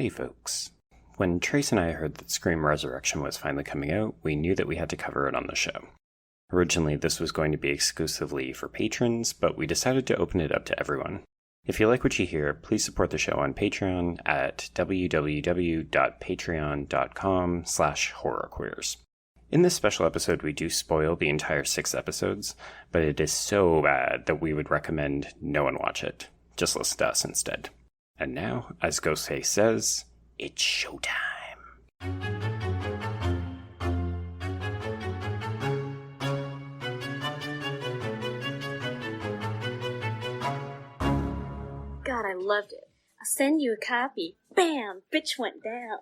Hey folks. When Trace and I heard that Scream Resurrection was finally coming out, we knew that we had to cover it on the show. Originally, this was going to be exclusively for patrons, but we decided to open it up to everyone. If you like what you hear, please support the show on Patreon at www.patreon.com/horrorqueers. In this special episode, we do spoil the entire 6 episodes, but it is so bad that we would recommend no one watch it. Just listen to us instead. And now, as Ghostface says, it's showtime. God, I loved it. I'll send you a copy. Bam! Bitch went down.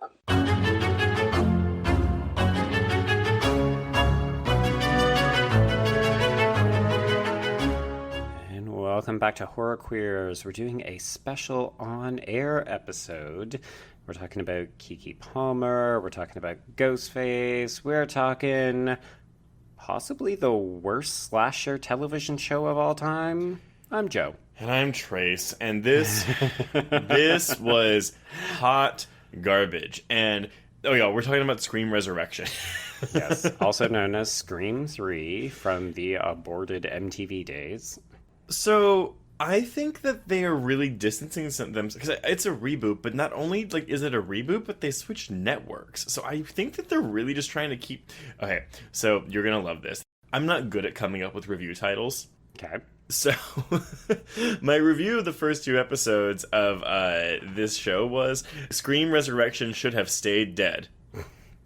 Welcome back to Horror Queers. We're doing a special on-air episode. We're talking about Keke Palmer. We're talking about Ghostface. We're talking possibly the worst slasher television show of all time. I'm Joe. And I'm Trace. And this was hot garbage. And, oh yeah, we're talking about Scream Resurrection. Yes, also known as Scream 3 from the aborted MTV days. So, I think that they are really distancing them, because it's a reboot, but not only is it a reboot, but they switched networks. So I think that they're really just trying to keep... Okay, so you're going to love this. I'm not good at coming up with review titles. Okay. So, my review of the first 2 episodes of this show was, Scream Resurrection should have stayed dead.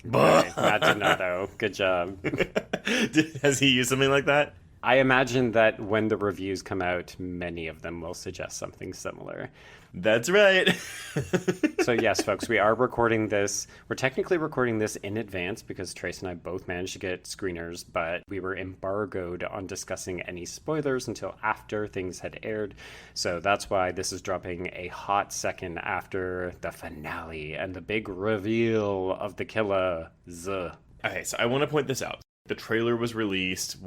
Right, Matt Donato. Good job. Has he used something like that? I imagine that when the reviews come out, many of them will suggest something similar. That's right. So yes, folks, we are recording this. We're technically recording this in advance because Trace and I both managed to get screeners, but we were embargoed on discussing any spoilers until after things had aired. So that's why this is dropping a hot second after the finale and the big reveal of the killer. Okay, so I want to point this out. The trailer was released,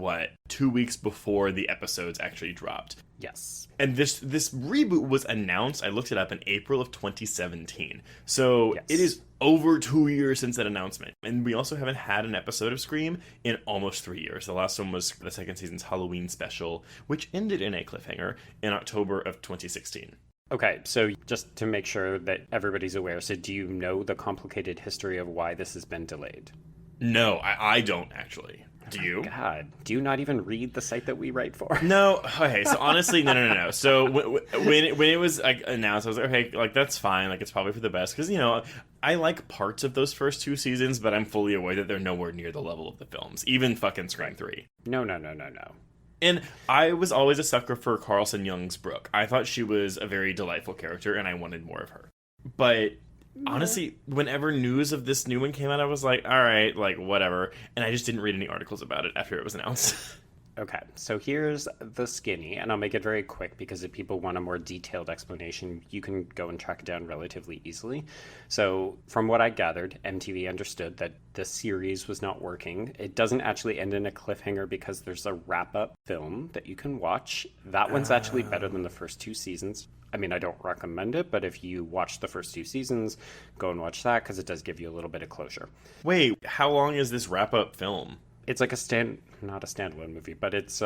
2 weeks before the episodes actually dropped. Yes. And this reboot was announced, I looked it up, in April of 2017. So yes. It is over 2 years since that announcement. And we also haven't had an episode of Scream in almost 3 years. The last one was the second season's Halloween special, which ended in a cliffhanger in October of 2016. Okay, so just to make sure that everybody's aware, so do you know the complicated history of why this has been delayed? No, I don't actually. Do you? God, do you not even read the site that we write for? No. Okay, so honestly, no. So when it was announced, I was like, okay, that's fine. It's probably for the best because I like parts of those first 2 seasons, but I'm fully aware that they're nowhere near the level of the films, even fucking Scream 3. No. And I was always a sucker for Carlson Young's Brooke. I thought she was a very delightful character, and I wanted more of her. But honestly, whenever news of this new one came out, I was like, all right, whatever. And I just didn't read any articles about it after it was announced. Okay, so here's the skinny, and I'll make it very quick because if people want a more detailed explanation, you can go and track it down relatively easily. So from what I gathered, MTV understood that the series was not working. It doesn't actually end in a cliffhanger because there's a wrap-up film that you can watch. That one's actually better than the first 2 seasons. I mean, I don't recommend it, but if you watch the first 2 seasons, go and watch that because it does give you a little bit of closure. Wait, how long is this wrap-up film? It's like not a standalone movie, but it's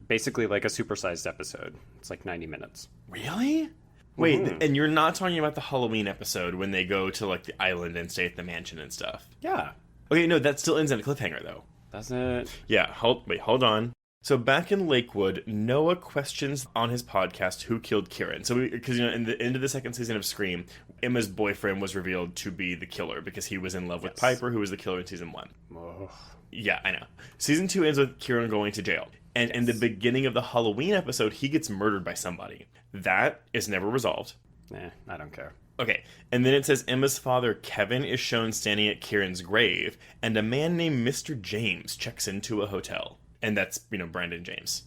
basically like a supersized episode. It's 90 minutes. Really? Wait, and you're not talking about the Halloween episode when they go to the island and stay at the mansion and stuff? Yeah. Okay, no, that still ends in a cliffhanger though. Does it? Yeah, hold on. So back in Lakewood, Noah questions on his podcast who killed Kieran. So because in the end of the second season of Scream, Emma's boyfriend was revealed to be the killer because he was in love with Piper, who was the killer in season 1. Oh. Yeah, I know. Season 2 ends with Kieran going to jail. And in the beginning of the Halloween episode, he gets murdered by somebody. That is never resolved. I don't care. Okay, and then it says Emma's father, Kevin, is shown standing at Kieran's grave, and a man named Mr. James checks into a hotel. And that's, Brandon James,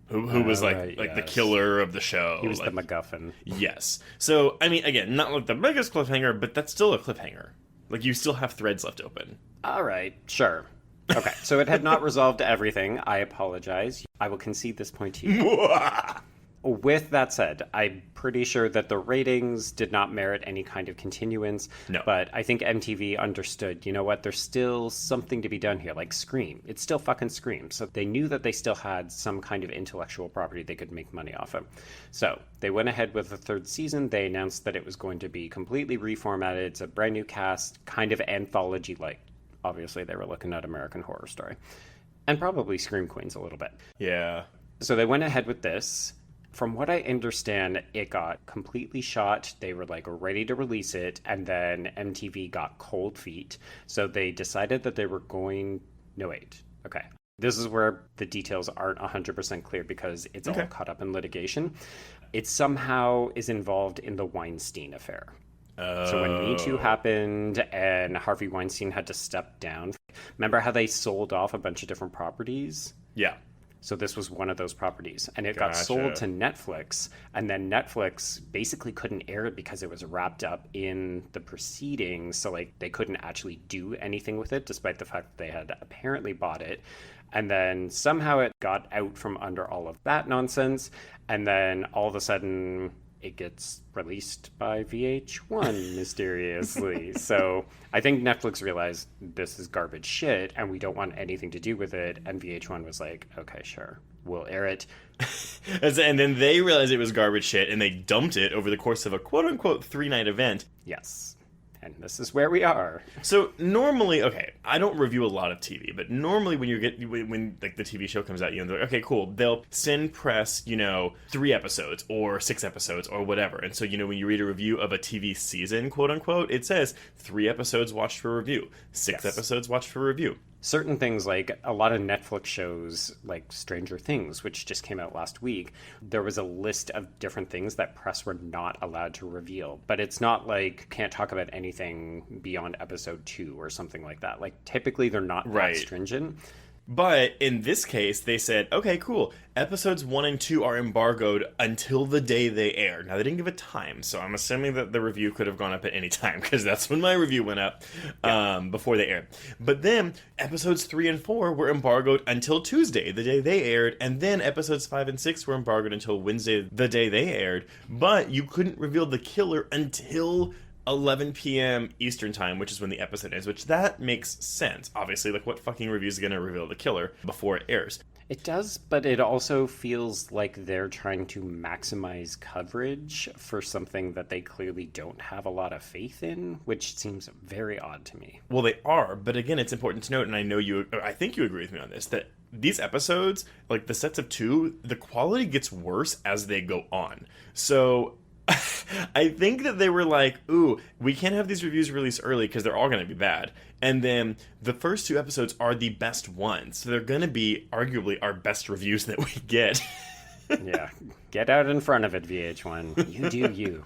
who was the killer of the show. He was the MacGuffin. Yes. So, I mean, again, not the biggest cliffhanger, but that's still a cliffhanger. You still have threads left open. All right, sure. Okay, so it had not resolved everything. I apologize. I will concede this point to you. With that said, I'm pretty sure that the ratings did not merit any kind of continuance. No. But I think MTV understood, you know what, there's still something to be done here, like Scream. It's still fucking Scream. So they knew that they still had some kind of intellectual property they could make money off of. So they went ahead with the third season. They announced that it was going to be completely reformatted. It's a brand new cast, kind of anthology-like. Obviously, they were looking at American Horror Story. And probably Scream Queens a little bit. Yeah. So they went ahead with this. From what I understand, it got completely shot. They were like ready to release it, and then MTV got cold feet. So they decided that they were going. No, wait. Okay. This is where the details aren't 100% clear because it's all caught up in litigation. It somehow is involved in the Weinstein affair. So when Me Too happened and Harvey Weinstein had to step down, remember how they sold off a bunch of different properties? Yeah. So this was one of those properties, and it got sold to Netflix, and then Netflix basically couldn't air it because it was wrapped up in the proceedings, so like they couldn't actually do anything with it, despite the fact that they had apparently bought it. And then somehow it got out from under all of that nonsense, and then all of a sudden it gets released by VH1 mysteriously. So I think Netflix realized this is garbage shit and we don't want anything to do with it. And VH1 was like, okay, sure, we'll air it. And then they realized it was garbage shit and they dumped it over the course of a quote unquote 3-night event. Yes. And this is where we are. So normally, okay, I don't review a lot of TV, but normally when like the TV show comes out, you know, they're like, okay, cool, they'll send press, you know, 3 episodes or 6 episodes or whatever. And so, you know, when you read a review of a TV season, quote unquote, it says 3 episodes watched for review, 6 episodes watched for review. Certain things, like a lot of Netflix shows, like Stranger Things, which just came out last week, there was a list of different things that press were not allowed to reveal. But it's not like can't talk about anything beyond episode 2 or something like that. Like typically they're not that stringent. But in this case, they said, okay, cool. Episodes 1 and 2 are embargoed until the day they air. Now, they didn't give a time, so I'm assuming that the review could have gone up at any time, because that's when my review went up, before they aired. But then, episodes 3 and 4 were embargoed until Tuesday, the day they aired, and then episodes 5 and 6 were embargoed until Wednesday, the day they aired. But you couldn't reveal the killer until 11 p.m. Eastern time, which is when the episode ends, which that makes sense. Obviously, like, what fucking review is going to reveal the killer before it airs? It does, but it also feels like they're trying to maximize coverage for something that they clearly don't have a lot of faith in, which seems very odd to me. Well, they are, but again, it's important to note, and I think you agree with me on this, that these episodes, like the sets of 2, the quality gets worse as they go on. So I think that they were like, ooh, we can't have these reviews released early because they're all going to be bad. And then the first 2 episodes are the best ones. So they're going to be arguably our best reviews that we get. Yeah. Get out in front of it, VH1. You do you.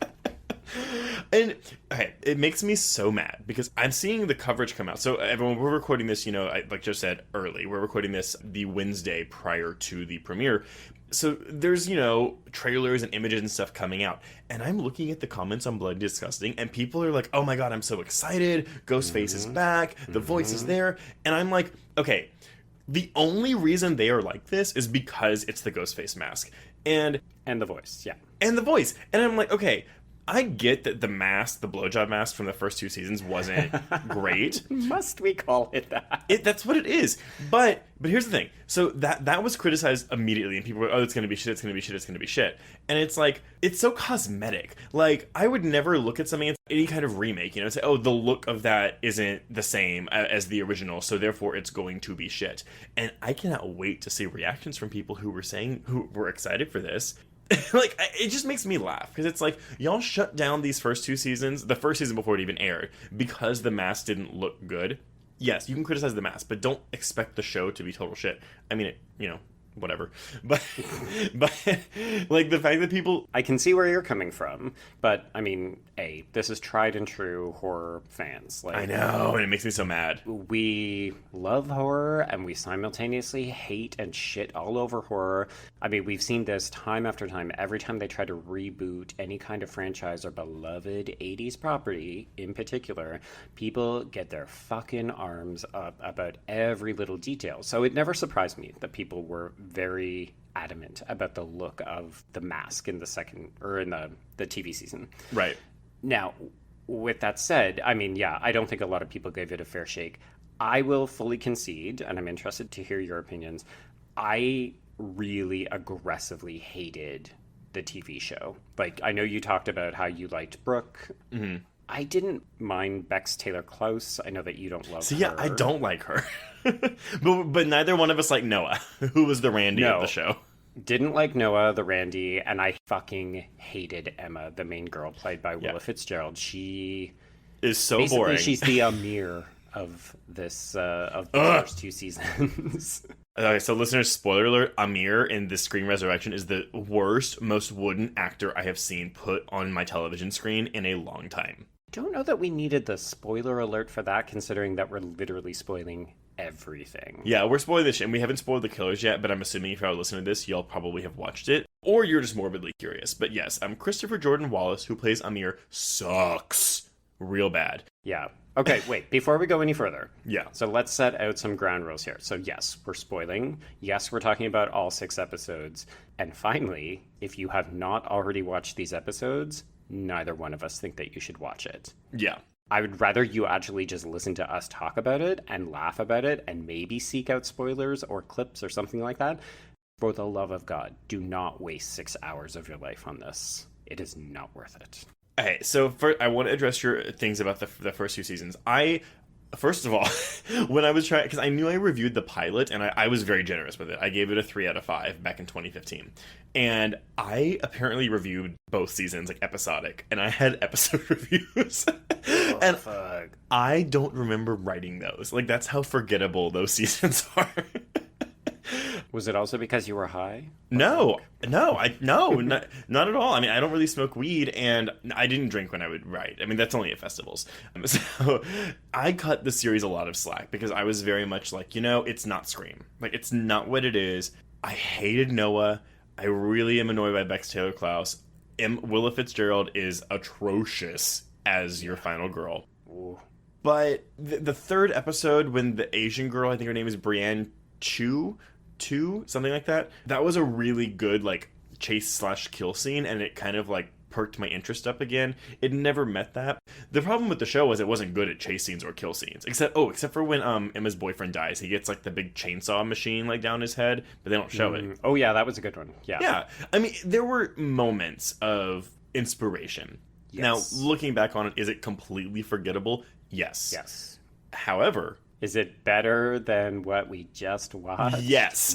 And okay, it makes me so mad because I'm seeing the coverage come out. So everyone, we're recording this, you know, like Joe said, early. We're recording this the Wednesday prior to the premiere. So there's, you know, trailers and images and stuff coming out. And I'm looking at the comments on Bloody Disgusting, and people are like, oh my god, I'm so excited. Ghostface is back. The voice is there. And I'm like, okay, the only reason they are like this is because it's the Ghostface mask. And the voice, yeah. And the voice. And I'm like, okay, I get that the mask, the blowjob mask from the first 2 seasons wasn't great. Must we call it that? That's what it is. But here's the thing. So that was criticized immediately, and people were, oh, it's going to be shit, it's going to be shit, it's going to be shit. And it's like, it's so cosmetic. Like, I would never look at something, any kind of remake, you know, and say, oh, the look of that isn't the same as the original, so therefore it's going to be shit. And I cannot wait to see reactions from people who were excited for this. Like, it just makes me laugh because it's like, y'all shut down these first 2 seasons, the first season before it even aired, because the mask didn't look good. Yes, you can criticize the mask, but don't expect the show to be total shit. I mean, whatever. But like, the fact that people... I can see where you're coming from, but I mean, this is tried and true horror fans. Like, I know, and it makes me so mad. We love horror, and we simultaneously hate and shit all over horror. I mean, we've seen this time after time. Every time they try to reboot any kind of franchise or beloved 80s property in particular, people get their fucking arms up about every little detail. So it never surprised me that people were very adamant about the look of the mask in the second, or in the TV season. Right. Now, with that said, I mean, yeah, I don't think a lot of people gave it a fair shake. I will fully concede, and I'm interested to hear your opinions. I really aggressively hated the TV show. Like, I know you talked about how you liked Brooke. Mm-hmm. I didn't mind Bex Taylor Klaus. I know that you don't love So her. yeah, I don't like her. but neither one of us like Noah, who was the Randy of the show. Didn't like Noah, the Randy, and I fucking hated Emma, the main girl played by Willa Fitzgerald. She is so basically boring. She's the Amir of this of the first two seasons. Okay, so listeners, spoiler alert, Amir in the Scream Resurrection is the worst, most wooden actor I have seen put on my television screen in a long time. Don't know that we needed the spoiler alert for that, considering that we're literally spoiling everything. Yeah, we're spoiling this shit, and we haven't spoiled the killers yet, but I'm assuming if y'all listening to this, y'all probably have watched it, or you're just morbidly curious. But yes, Christopher Jordan Wallace, who plays Amir, sucks real bad. Yeah. Okay, wait, before we go any further. Yeah. So let's set out some ground rules here. So yes, we're spoiling. Yes, we're talking about all 6 episodes. And finally, if you have not already watched these episodes, neither one of us think that you should watch it. Yeah. I would rather you actually just listen to us talk about it and laugh about it and maybe seek out spoilers or clips or something like that. For the love of God, do not waste 6 hours of your life on this. It is not worth it. Okay, so I want to address your things about the first 2 seasons. First of all, when I was trying, because I knew I reviewed the pilot, and I was very generous with it. I gave it a 3 out of 5 back in 2015. And I apparently reviewed both seasons, like episodic, and I had episode reviews. And fuck. I don't remember writing those. Like, that's how forgettable those seasons are. Was it also because you were high? No, not at all. I mean, I don't really smoke weed, and I didn't drink when I would write. I mean, that's only at festivals. So I cut the series a lot of slack because I was very much like, it's not Scream. Like, it's not what it is. I hated Noah. I really am annoyed by Bex Taylor Klaus. Willa Fitzgerald is atrocious as your final girl. Ooh. But the third episode, when the Asian girl, I think her name is Brienne Chu, something like that. That was a really good like chase/kill scene, and it kind of like perked my interest up again. It never met that. The problem with the show was it wasn't good at chase scenes or kill scenes, except for when Emma's boyfriend dies. He gets like the big chainsaw machine like down his head, but they don't show it. Oh yeah, that was a good one. Yeah. I mean, there were moments of inspiration. Yes. Now, looking back on it, is it completely forgettable? Yes. However, is it better than what we just watched? Yes.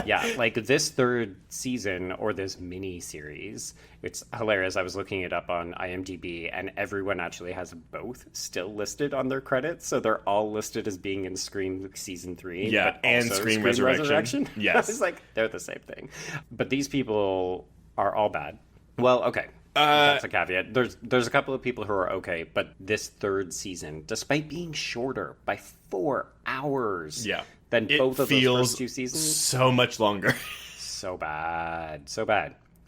Yeah, like this third season or this mini series, it's hilarious. I was looking it up on IMDb, and everyone actually has both still listed on their credits. So they're all listed as being in Scream Season 3. Yeah, but and also Scream Resurrection. Yes. It's like, they're the same thing. But these people are all bad. Well, okay. That's a caveat. There's a couple of people who are okay, but this third season, despite being shorter by 4 hours than both of those first 2 seasons, so much longer. So bad.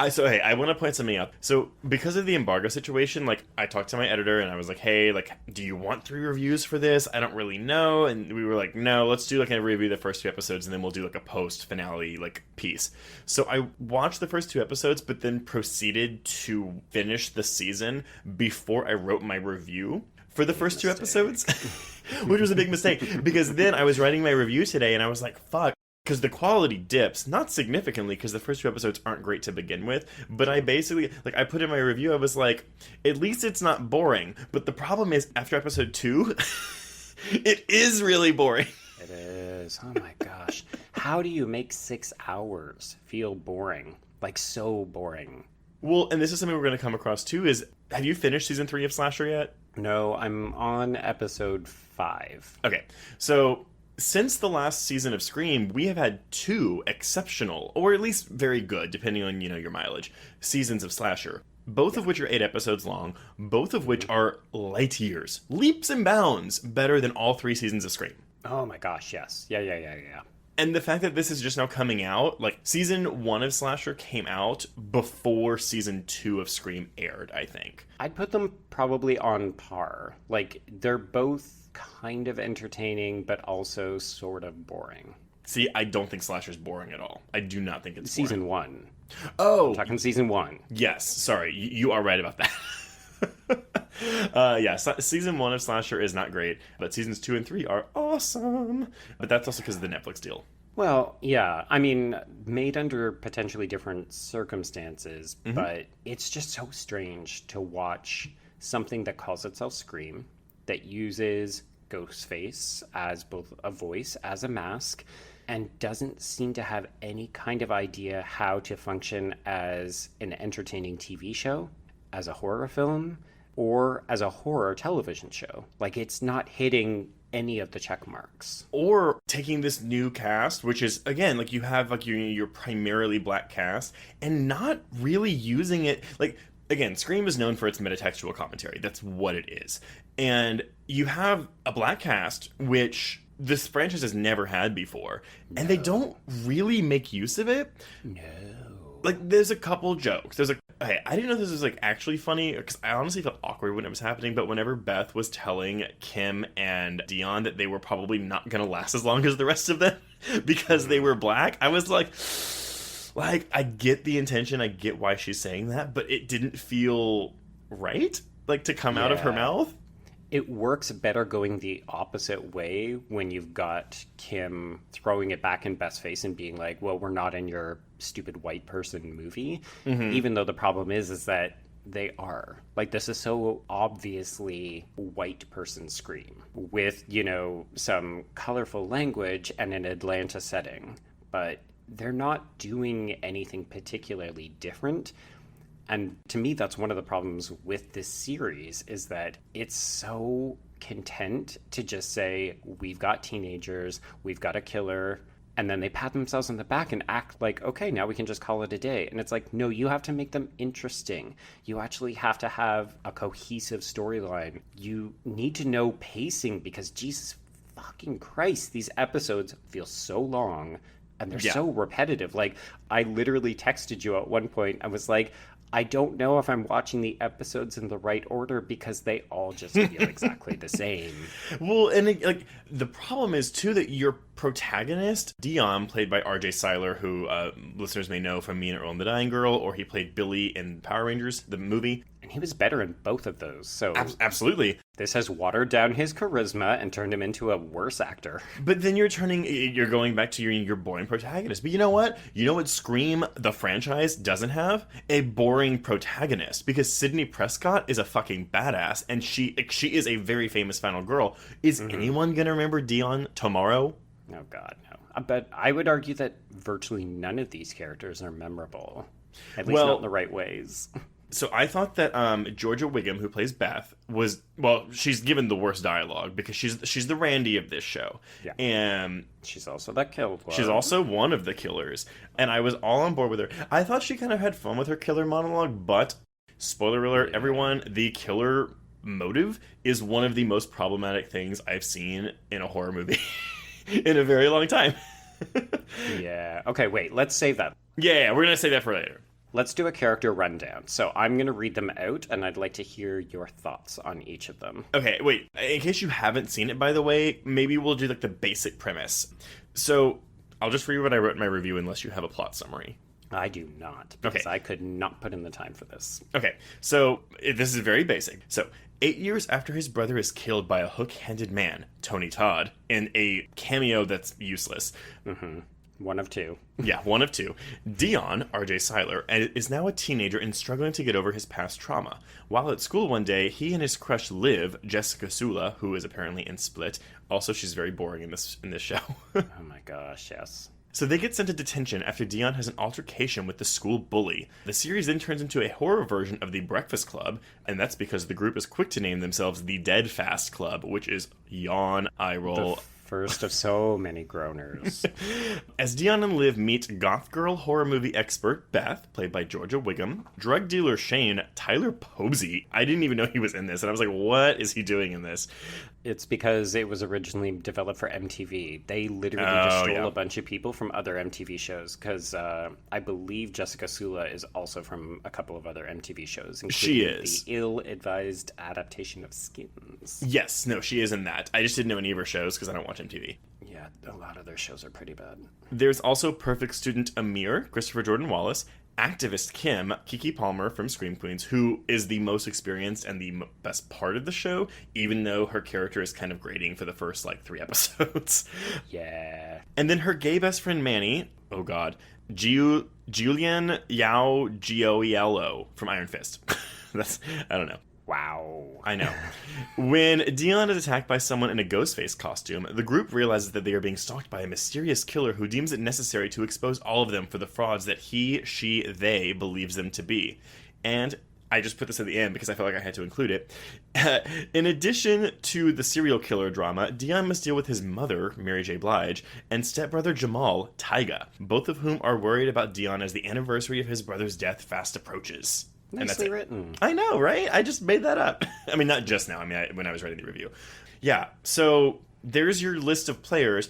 I want to point something out. So, because of the embargo situation, like, I talked to my editor, and I was like, hey, like, do you want 3 reviews for this? I don't really know. And we were like, no, let's do, like, a review of the first 2 episodes, and then we'll do, like, a post-finale, like, piece. So, I watched the first 2 episodes, but then proceeded to finish the season before I wrote my review for the first 2 episodes, which was a big mistake, because then I was writing my review today, and I was like, fuck. Because the quality dips, not significantly, because the first 2 episodes aren't great to begin with, but I basically, like, I put in my review, I was like, at least it's not boring, but the problem is, after episode 2, it is really boring. It is. Oh my gosh. How do you make 6 hours feel boring? Like, so boring. Well, and this is something we're going to come across, too, is, have you finished season 3 of Slasher yet? No, I'm on episode 5. Okay, so since the last season of Scream, we have had 2 exceptional, or at least very good, depending on, your mileage, seasons of Slasher. Both of which are 8 episodes long, both of which are light years, leaps and bounds, better than all 3 seasons of Scream. Oh my gosh, yes. Yeah. And the fact that this is just now coming out, like, season 1 of Slasher came out before season 2 of Scream aired, I think. I'd put them probably on par. Like, they're both kind of entertaining, but also sort of boring. See, I don't think Slasher's boring at all. I do not think it's Season boring. 1. Oh, I'm talking season 1. yes. Sorry, you are right about that. Season 1 of Slasher is not great, but seasons 2 and 3 are awesome. But that's also because of the Netflix deal. Well, yeah. I mean, made under potentially different circumstances, but it's just so strange to watch something that calls itself Scream, that uses Ghostface as both a voice, as a mask, and doesn't seem to have any kind of idea how to function as an entertaining TV show, as a horror film, or as a horror television show. Like, it's not hitting any of the check marks. Or taking this new cast, which is, again, like, you have like your primarily black cast, and not really using it. Like, again, Scream is known for its metatextual commentary. That's what it is. And you have a black cast, which this franchise has never had before, and they don't really make use of it. No. Like, there's a couple jokes. Okay, I didn't know this was, like, actually funny, because I honestly felt awkward when it was happening, but whenever Beth was telling Kim and Dion that they were probably not gonna last as long as the rest of them because they were black, I was like, I get the intention, I get why she's saying that, but it didn't feel right, like, to come out of her mouth. It works better going the opposite way when you've got Kim throwing it back in Beth's face and being like, well, we're not in your stupid white person movie. Even though the problem is that they are. Like, this is so obviously white person Scream with, you know, some colorful language and an Atlanta setting. But they're not doing anything particularly different. And to me, that's one of the problems with this series, is that it's so content to just say, we've got teenagers, we've got a killer, and then they pat themselves on the back and act like, okay, now we can just call it a day. And it's like, no, you have to make them interesting. You actually have to have a cohesive storyline. You need to know pacing, because Jesus fucking Christ, these episodes feel so long and they're so repetitive. Like, I literally texted you at one point. I was like, I don't know if I'm watching the episodes in the right order because they all just feel exactly the same. Well, and like, the problem is too that your protagonist, Dion, played by R.J. Seiler, who listeners may know from Me and Earl and the Dying Girl, or he played Billy in Power Rangers, the movie. And he was better in both of those. So absolutely. This has watered down his charisma and turned him into a worse actor. But then you're going back to your boring protagonist. But you know what? You know what Scream, the franchise, doesn't have? A boring protagonist. Because Sydney Prescott is a fucking badass, and she is a very famous final girl. Is anyone gonna remember Dion tomorrow? Oh god, no. But I would argue that virtually none of these characters are memorable. At least not in the right ways. So I thought that Georgia Wiggum, who plays Beth, she's given the worst dialogue because she's the Randy of this show. Yeah. And she's also that killed one. She's also one of the killers. And I was all on board with her. I thought she kind of had fun with her killer monologue, but spoiler alert, everyone, the killer motive is one of the most problematic things I've seen in a horror movie in a very long time. Yeah. Okay, wait, let's save that. Yeah, we're going to save that for later. Let's do a character rundown. So I'm going to read them out, and I'd like to hear your thoughts on each of them. Okay, wait. In case you haven't seen it, by the way, maybe we'll do like the basic premise. So I'll just read what I wrote in my review unless you have a plot summary. I do not, because I could not put in the time for this. Okay, so this is very basic. So 8 years after his brother is killed by a hook-handed man, Tony Todd, in a cameo that's useless. One of two. Yeah, one of two. Dion, R.J. Seiler, is now a teenager and struggling to get over his past trauma. While at school one day, he and his crush Liv, Jessica Sula, who is apparently in Split, also she's very boring in this show. Oh my gosh, yes. So they get sent to detention after Dion has an altercation with the school bully. The series then turns into a horror version of the Breakfast Club, and that's because the group is quick to name themselves the Deadfast Club, which is yawn, eye roll. First of so many groaners. As Dion and Liv meet goth girl horror movie expert Beth, played by Georgia Wiggum, drug dealer Shane, Tyler Posey. I didn't even know he was in this, and I was like, what is he doing in this? It's because it was originally developed for MTV. They literally just stole a bunch of people from other MTV shows, because I believe Jessica Sula is also from a couple of other MTV shows, including she is. The ill-advised adaptation of Skins. Yes, no, she is in that. I just didn't know any of her shows because I don't watch MTV. Yeah, Yeah, a lot of their shows are pretty bad. There's also perfect student Amir, Christopher Jordan Wallace, activist Kim, Kiki Palmer from Scream Queens, who is the most experienced and the best part of the show, even though her character is kind of grating for the first, 3 episodes. Yeah. And then her gay best friend Manny, oh god, Julian Yao Gioiello from Iron Fist. I don't know. Wow. I know. When Dion is attacked by someone in a Ghostface costume, the group realizes that they are being stalked by a mysterious killer who deems it necessary to expose all of them for the frauds that he, she, they believes them to be. And I just put this at the end because I felt like I had to include it. In addition to the serial killer drama, Dion must deal with his mother, Mary J. Blige, and stepbrother Jamal, Tyga, both of whom are worried about Dion as the anniversary of his brother's death fast approaches. Nicely written. I know, right? I just made that up. I mean, not just now. I mean, when I was writing the review. Yeah, so there's your list of players.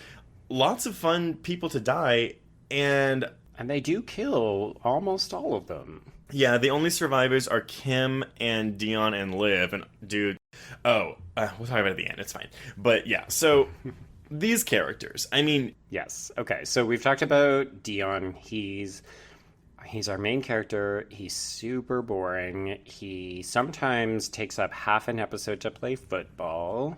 Lots of fun people to die, and they do kill almost all of them. Yeah, the only survivors are Kim and Dion and Liv. And, dude, we'll talk about it at the end. It's fine. But, yeah, so these characters, I mean... Yes. Okay, so we've talked about Dion. He's our main character. He's super boring. He sometimes takes up half an episode to play football.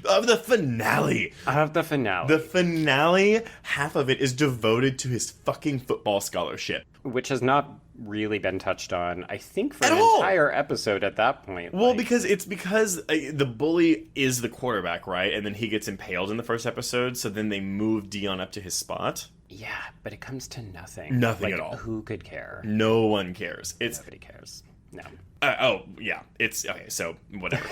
Of the finale. The finale, half of it is devoted to his fucking football scholarship. Which has not really been touched on, I think, for At an all. entire episode at that point. Well, because the bully is the quarterback, right? And then he gets impaled in the first episode, so then they move Dion up to his spot. Yeah, but it comes to nothing. Nothing at all. Who could care? No one cares. Nobody cares. No. Yeah. It's okay. So whatever.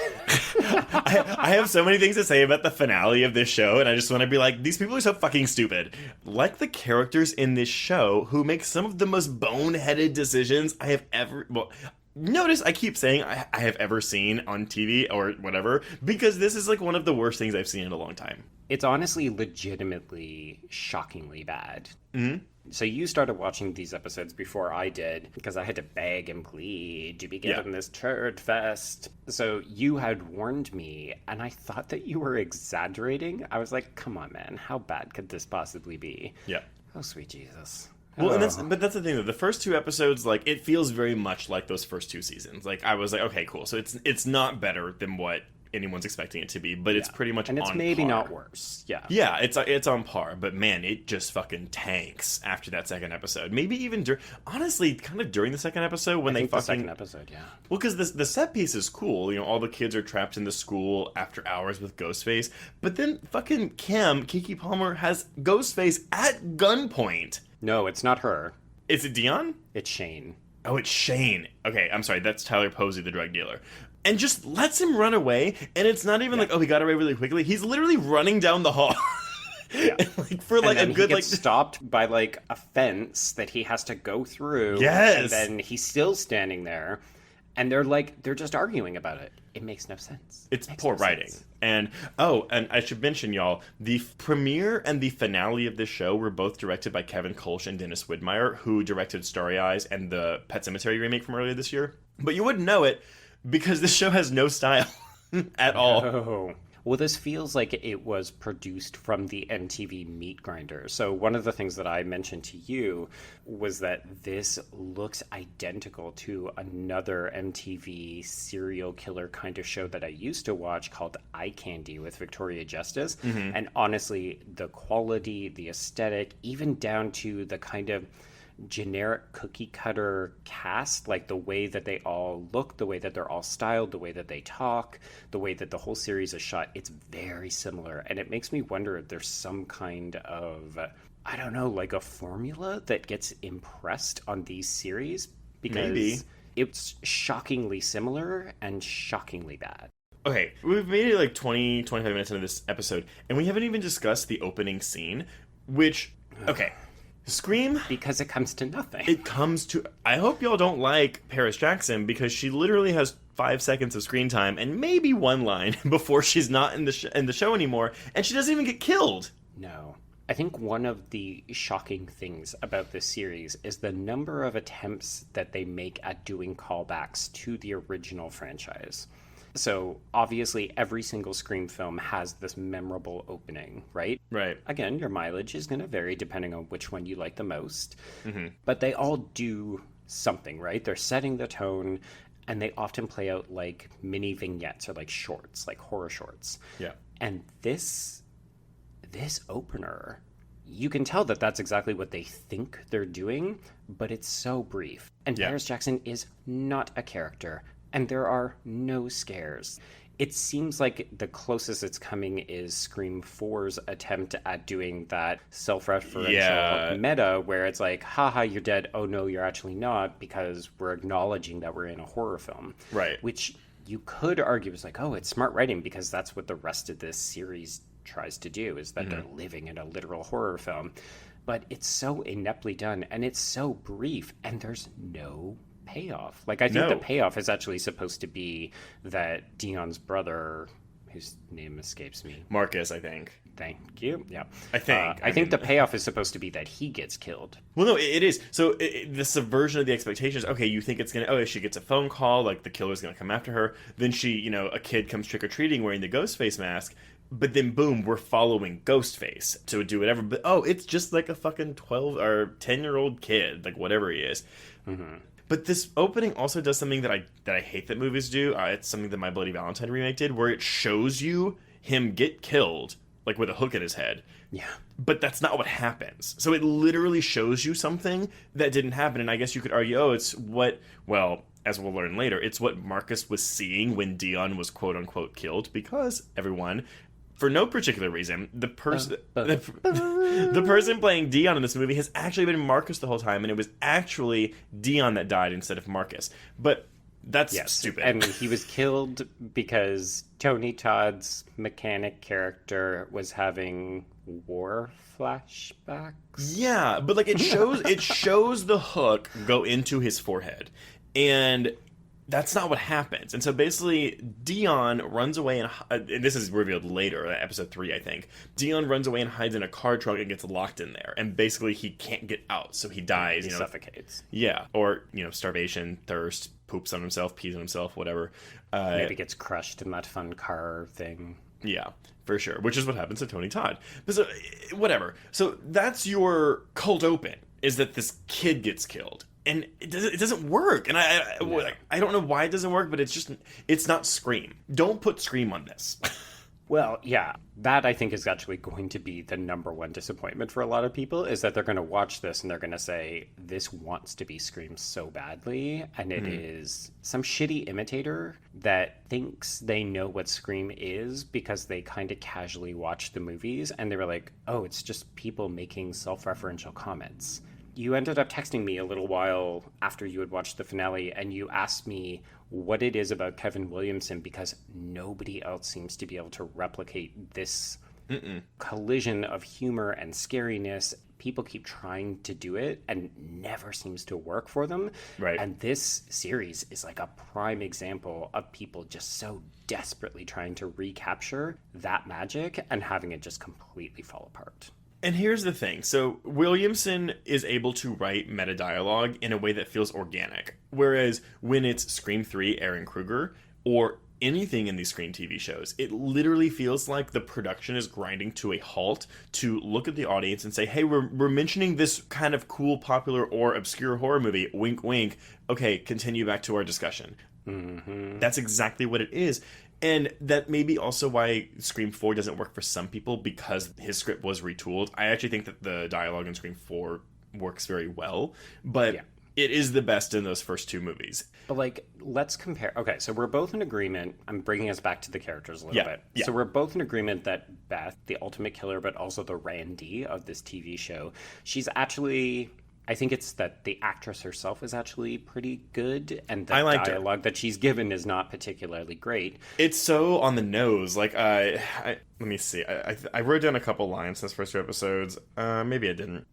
I have so many things to say about the finale of this show, and I just want to be like, these people are so fucking stupid. Like the characters in this show, who make some of the most boneheaded decisions I have ever. Well, notice I keep saying I have ever seen on TV or whatever, because this is one of the worst things I've seen in a long time. It's honestly legitimately shockingly bad. Mm-hmm. So you started watching these episodes before I did, because I had to beg and plead to be given this turd fest. So you had warned me, and I thought that you were exaggerating. I was like, come on, man, how bad could this possibly be? Yeah. Oh, sweet Jesus. Well, and that's the thing, though. The first 2 episodes, it feels very much like those first 2 seasons. I was like, okay, cool. So it's not better than what anyone's expecting it to be, but it's pretty much on par. And it's maybe not worse. Yeah. Yeah, it's on par, but man, it just fucking tanks after that second episode. Maybe even honestly, kind of during the second episode when the second episode, yeah. Well, because the set piece is cool. All the kids are trapped in the school after hours with Ghostface, but then fucking Kiki Palmer has Ghostface at gunpoint. No, it's not her. Is it Dion? It's Shane. Oh, it's Shane. Okay, I'm sorry. That's Tyler Posey, the drug dealer. And just lets him run away, and it's not even he got away really quickly. He's literally running down the hall. Yeah. And he gets stopped by a fence that he has to go through. Yes. And then he's still standing there, and they're just arguing about it. It makes no sense. It's poor writing. And I should mention, y'all, the premiere and the finale of this show were both directed by Kevin Kolsch and Dennis Widmeyer, who directed Starry Eyes and the Pet Sematary remake from earlier this year. But you wouldn't know it because this show has no style at all. Oh. Well, this feels like it was produced from the MTV Meat Grinder. So one of the things that I mentioned to you was that this looks identical to another MTV serial killer kind of show that I used to watch called Eye Candy with Victoria Justice. Mm-hmm. And honestly, the quality, the aesthetic, even down to the kind of generic cookie cutter cast, the way that they all look, the way that they're all styled, the way that they talk, the way that the whole series is shot, it's very similar. And it makes me wonder if there's some kind of, I don't know, a formula that gets impressed on these series, because maybe it's shockingly similar and shockingly bad. Okay, we've made it 20, 25 minutes into this episode, and we haven't even discussed the opening scene, which, okay, Scream, because it comes to nothing. I hope y'all don't like Paris Jackson, because she literally has 5 seconds of screen time and maybe one line before she's not in the show anymore, and she doesn't even get killed. No. I think one of the shocking things about this series is the number of attempts that they make at doing callbacks to the original franchise. So obviously every single Scream film has this memorable opening, right? Right. Again, your mileage is going to vary depending on which one you like the most. Mm-hmm. But they all do something, right? They're setting the tone, and they often play out like mini vignettes or like shorts, like horror shorts. Yeah. And this opener, you can tell that that's exactly what they think they're doing, but it's so brief. And Paris Jackson is not a character, and there are no scares. It seems like the closest it's coming is Scream 4's attempt at doing that self-referential meta, where it's like, haha, you're dead. Oh, no, you're actually not, because we're acknowledging that we're in a horror film. Right. Which you could argue is like, oh, it's smart writing, because that's what the rest of this series tries to do, is that they're living in a literal horror film. But it's so ineptly done, and it's so brief, and there's no payoff. Like, I think the payoff is actually supposed to be that Dion's brother, whose name escapes me, Marcus, I think. Thank you. Yeah, I think. I think the payoff is supposed to be that he gets killed. Well, no, it is. So the subversion of the expectations. Okay, you think it's gonna. Oh, she gets a phone call, like the killer's gonna come after her. Then she, a kid comes trick or treating wearing the Ghostface mask. But then, boom, we're following Ghostface to do whatever. But, it's just like a fucking 12 or 10-year-old kid, like whatever he is. Mm-hmm. But this opening also does something that I hate that movies do. It's something that My Bloody Valentine remake did, where it shows you him get killed, like with a hook in his head. Yeah. But that's not what happens. So it literally shows you something that didn't happen. And I guess you could argue, it's what, well, as we'll learn later, it's what Marcus was seeing when Dion was quote-unquote killed, because everyone... For no particular reason, the person playing Dion in this movie has actually been Marcus the whole time, and it was actually Dion that died instead of Marcus. But that's stupid. And he was killed because Tony Todd's mechanic character was having war flashbacks. Yeah, but like it shows the hook go into his forehead, and that's not what happens. And so basically, Dion runs away, and this is revealed later, episode 3, I think. Dion runs away and hides in a car trunk and gets locked in there. And basically, he can't get out, so he dies. He suffocates. Yeah, or, starvation, thirst, poops on himself, pees on himself, whatever. Maybe gets crushed in that fun car thing. Yeah, for sure, which is what happens to Tony Todd. But so, whatever. So that's your cold open, is that this kid gets killed. And it doesn't work. And I don't know why it doesn't work, but it's not Scream. Don't put Scream on this. Well, yeah, that I think is actually going to be the number one disappointment for a lot of people, is that they're going to watch this and they're going to say, this wants to be Scream so badly, and it is some shitty imitator that thinks they know what Scream is because they kind of casually watch the movies, and they were like, oh, it's just people making self-referential comments. You ended up texting me a little while after you had watched the finale, and you asked me what it is about Kevin Williamson, because nobody else seems to be able to replicate this collision of humor and scariness. People keep trying to do it and never seems to work for them. Right. And this series is like a prime example of people just so desperately trying to recapture that magic and having it just completely fall apart. And here's the thing. So Williamson is able to write meta dialogue in a way that feels organic. Whereas when it's Scream 3, Aaron Kruger, or anything in these Scream TV shows, it literally feels like the production is grinding to a halt to look at the audience and say, hey, we're mentioning this kind of cool, popular, or obscure horror movie. Wink, wink. Okay, continue back to our discussion. Mm-hmm. That's exactly what it is. And that may be also why Scream 4 doesn't work for some people, because his script was retooled. I actually think that the dialogue in Scream 4 works very well, but it is the best in those first two movies. But, like, let's compare. Okay, so we're both in agreement. I'm bringing us back to the characters a little bit. Yeah. So we're both in agreement that Beth, the ultimate killer, but also the Randy of this TV show, she's actually... I think it's that the actress herself is actually pretty good, and the dialogue that she's given is not particularly great. It's so on the nose. Like, let me see. I wrote down a couple lines in this first two episodes. Maybe I didn't.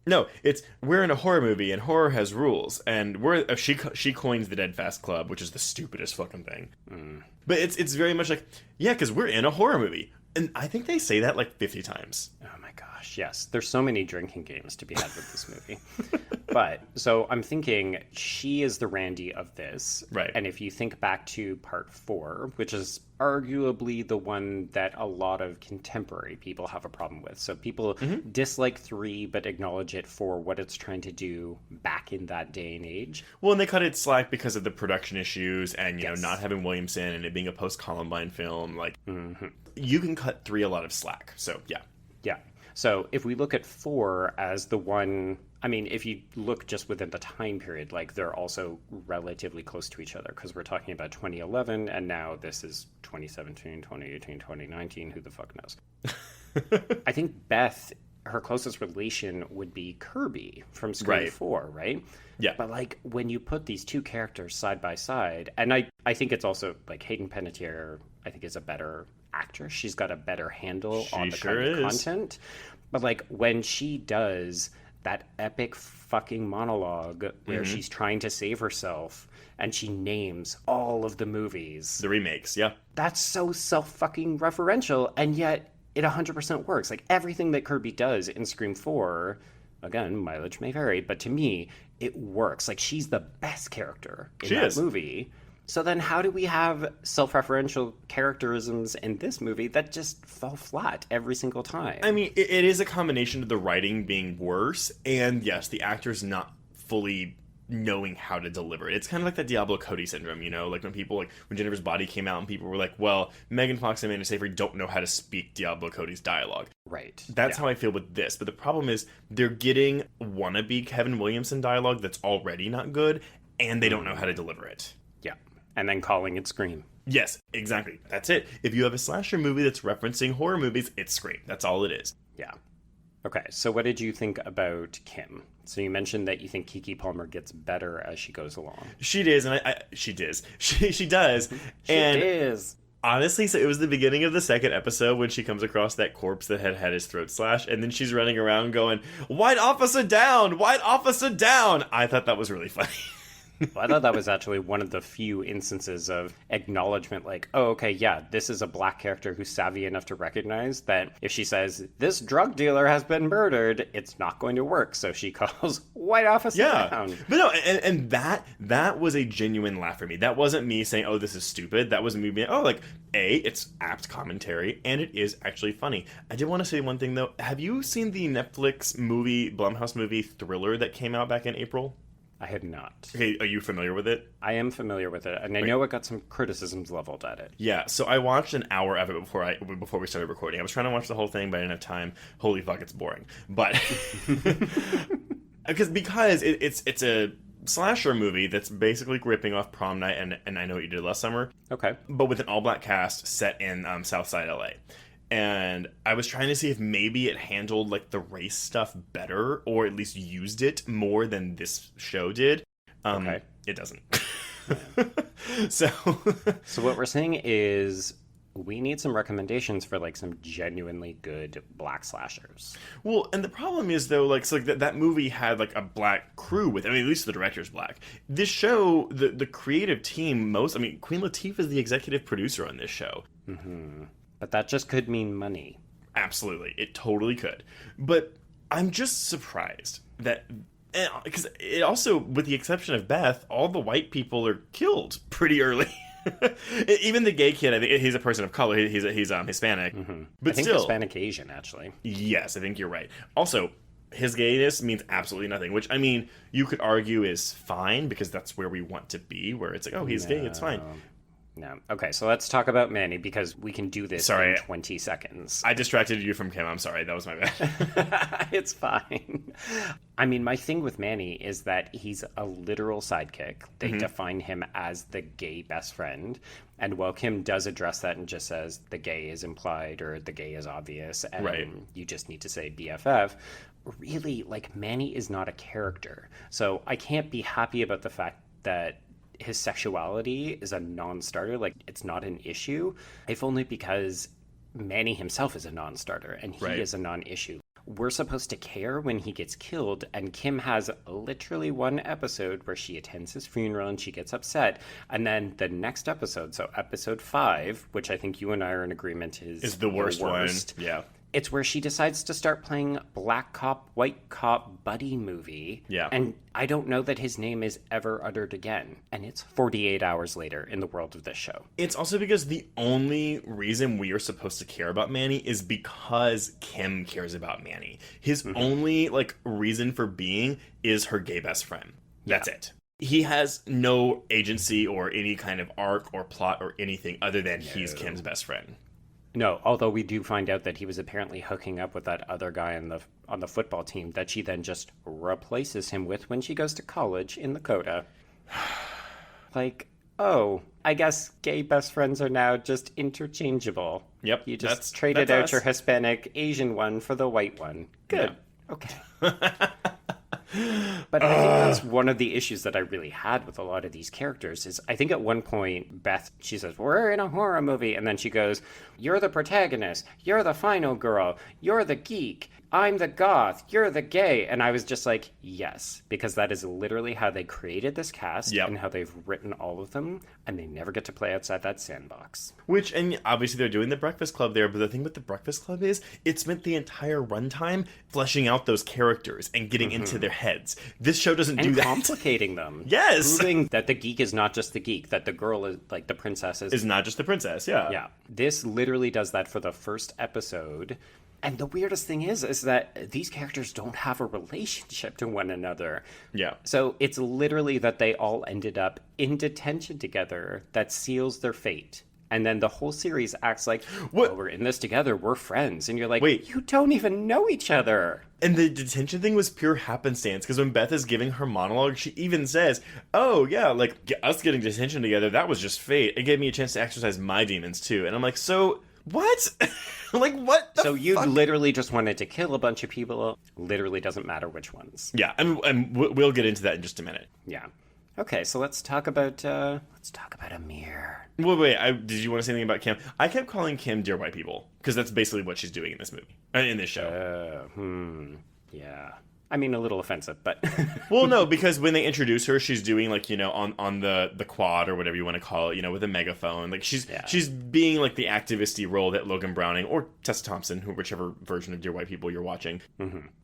No, it's, we're in a horror movie, and horror has rules, and she coins the Deadfast Club, which is the stupidest fucking thing. But it's very much like, yeah, because we're in a horror movie. And I think they say that like 50 times. Oh my gosh, yes. There's so many drinking games to be had with this movie. But, so I'm thinking she is the Randy of this. Right. And if you think back to part 4, which is arguably the one that a lot of contemporary people have a problem with. So people dislike 3, but acknowledge it for what it's trying to do back in that day and age. Well, and they cut it slack because of the production issues and, you know, not having Williamson and it being a post-Columbine film. Like, you can cut 3 a lot of slack. So, yeah. Yeah. So if we look at 4 as the one, I mean, if you look just within the time period, like they're also relatively close to each other because we're talking about 2011 and now this is 2017, 2018, 2019. Who the fuck knows? I think Beth, her closest relation would be Kirby from Scream 4, right? Yeah. But like when you put these two characters side by side, and I think it's also like Hayden Panettiere, I think is a better actress. She's got a better handle on the kind of content. But like when she does that epic fucking monologue where she's trying to save herself and she names all of the movies. The remakes, yeah. That's so self-fucking referential, and yet it 100% works. Like everything that Kirby does in Scream 4, again, mileage may vary, but to me, it works. Like she's the best character in that movie. So then how do we have self-referential characterisms in this movie that just fall flat every single time? I mean, it is a combination of the writing being worse and, yes, the actors not fully knowing how to deliver it. It's kind of like that Diablo Cody syndrome, you know? Like when Jennifer's Body came out and people were like, well, Megan Fox and Amanda Seyfried don't know how to speak Diablo Cody's dialogue. Right. That's how I feel with this. But the problem is they're getting wannabe Kevin Williamson dialogue that's already not good, and they don't know how to deliver it. Yeah. And then calling it Scream. Yes, exactly. That's it. If you have a slasher movie that's referencing horror movies, it's Scream. That's all it is. Yeah. Okay, so what did you think about Kim? So you mentioned that you think Keke Palmer gets better as she goes along. She does, and she does. She does. And is. Honestly, so it was the beginning of the second episode when she comes across that corpse that had had his throat slashed, and then she's running around going, "White officer down! White officer down!" I thought that was really funny. Well, I thought that was actually one of the few instances of acknowledgement, like, oh, okay, yeah, this is a black character who's savvy enough to recognize that if she says, this drug dealer has been murdered, it's not going to work. So she calls white officer down. But no, and that was a genuine laugh for me. That wasn't me saying, oh, this is stupid. That was me being, oh, like, it's apt commentary, and it is actually funny. I did want to say one thing, though. Have you seen the Netflix movie, Blumhouse movie, Thriller that came out back in April? I had not. Okay, are you familiar with it? I am familiar with it, and I know it got some criticisms leveled at it. Yeah, so I watched an hour of it before we started recording. I was trying to watch the whole thing, but I didn't have time. Holy fuck, it's boring. But because it's a slasher movie that's basically ripping off Prom Night and I Know What You Did Last Summer. Okay. But with an all-black cast set in Southside LA. And I was trying to see if maybe it handled like the race stuff better, or at least used it more than this show did. Okay. It doesn't. So what we're saying is we need some recommendations for like some genuinely good black slashers. Well, and the problem is though, like, so like that movie had like a black crew with it. I mean, at least the director's black. This show, the creative team, Queen Latifah is the executive producer on this show. Mm-hmm. But that just could mean money. Absolutely. It totally could. But I'm just surprised that... Because it also, with the exception of Beth, all the white people are killed pretty early. Even the gay kid, I think he's a person of color. He's Hispanic. Mm-hmm. But I think still, Hispanic Asian, actually. Yes, I think you're right. Also, his gayness means absolutely nothing, which, I mean, you could argue is fine, because that's where we want to be, where it's like, oh, he's gay, it's fine. No. Okay, so let's talk about Manny, because we can do this in 20 seconds. I distracted you from Kim. I'm sorry. That was my bad. It's fine. I mean, my thing with Manny is that he's a literal sidekick. They define him as the gay best friend. And while Kim does address that and just says the gay is implied or the gay is obvious and you just need to say BFF, really, like, Manny is not a character. So I can't be happy about the fact that his sexuality is a non-starter, like it's not an issue, if only because Manny himself is a non-starter and he is a non-issue. We're supposed to care when he gets killed, and Kim has literally one episode where she attends his funeral and she gets upset, and then the next episode, so episode 5, which I think you and I are in agreement is the worst one. Yeah. It's where she decides to start playing black cop, white cop buddy movie. Yeah. And I don't know that his name is ever uttered again. And it's 48 hours later in the world of this show. It's also because the only reason we are supposed to care about Manny is because Kim cares about Manny. His only, like, reason for being is her gay best friend. That's it. He has no agency or any kind of arc or plot or anything other than he's Kim's best friend. No, although we do find out that he was apparently hooking up with that other guy on the football team that she then just replaces him with when she goes to college in Lakota. Like, oh, I guess gay best friends are now just interchangeable. Yep, You just that's traded out us. your Hispanic Asian one for the white one. Good. Yeah. Okay. But I think that's one of the issues that I really had with a lot of these characters is I think at one point Beth, she says, we're in a horror movie. And then she goes, you're the protagonist. You're the final girl. You're the geek. I'm the goth. You're the gay. And I was just like, yes, because that is literally how they created this cast and how they've written all of them. And they never get to play outside that sandbox. Which, and obviously they're doing the Breakfast Club there, but the thing with the Breakfast Club is it spent the entire runtime fleshing out those characters and getting into their heads. This show doesn't do And that. complicating them. Yes! Proving that the geek is not just the geek, that the girl is, like, the princess Is not just the princess, yeah. Yeah. This literally does that for the first episode. And the weirdest thing is that these characters don't have a relationship to one another. Yeah. So it's literally that they all ended up in detention together that seals their fate. And then the whole series acts like, What? well, we're in this together, we're friends. And you're like, Wait. you don't even know each other. And the detention thing was pure happenstance, because when Beth is giving her monologue, she even says, oh, yeah, like, us getting detention together, that was just fate. It gave me a chance to exercise my demons, too. And I'm like, so, what? Like, what the So you fuck? literally just wanted to kill a bunch of people. Literally doesn't matter which ones. Yeah, and we'll get into that in just a minute. Yeah. Okay, so let's talk about Amir. Wait, did you want to say anything about Kim? I kept calling Kim Dear White People, because that's basically what she's doing in this movie, in this show. Yeah. I mean, a little offensive, but... Well, no, because when they introduce her, she's doing, like, you know, on the quad or whatever you want to call it, you know, with a megaphone. Like, she's being, like, the activisty role that Logan Browning or Tessa Thompson, whichever version of Dear White People you're watching,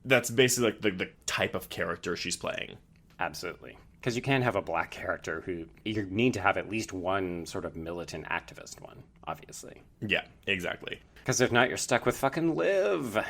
that's basically, like, the type of character she's playing. Absolutely. Because you can't have a black character who... You need to have at least one sort of militant activist one, obviously. Yeah, exactly. Because if not, you're stuck with fucking Liv.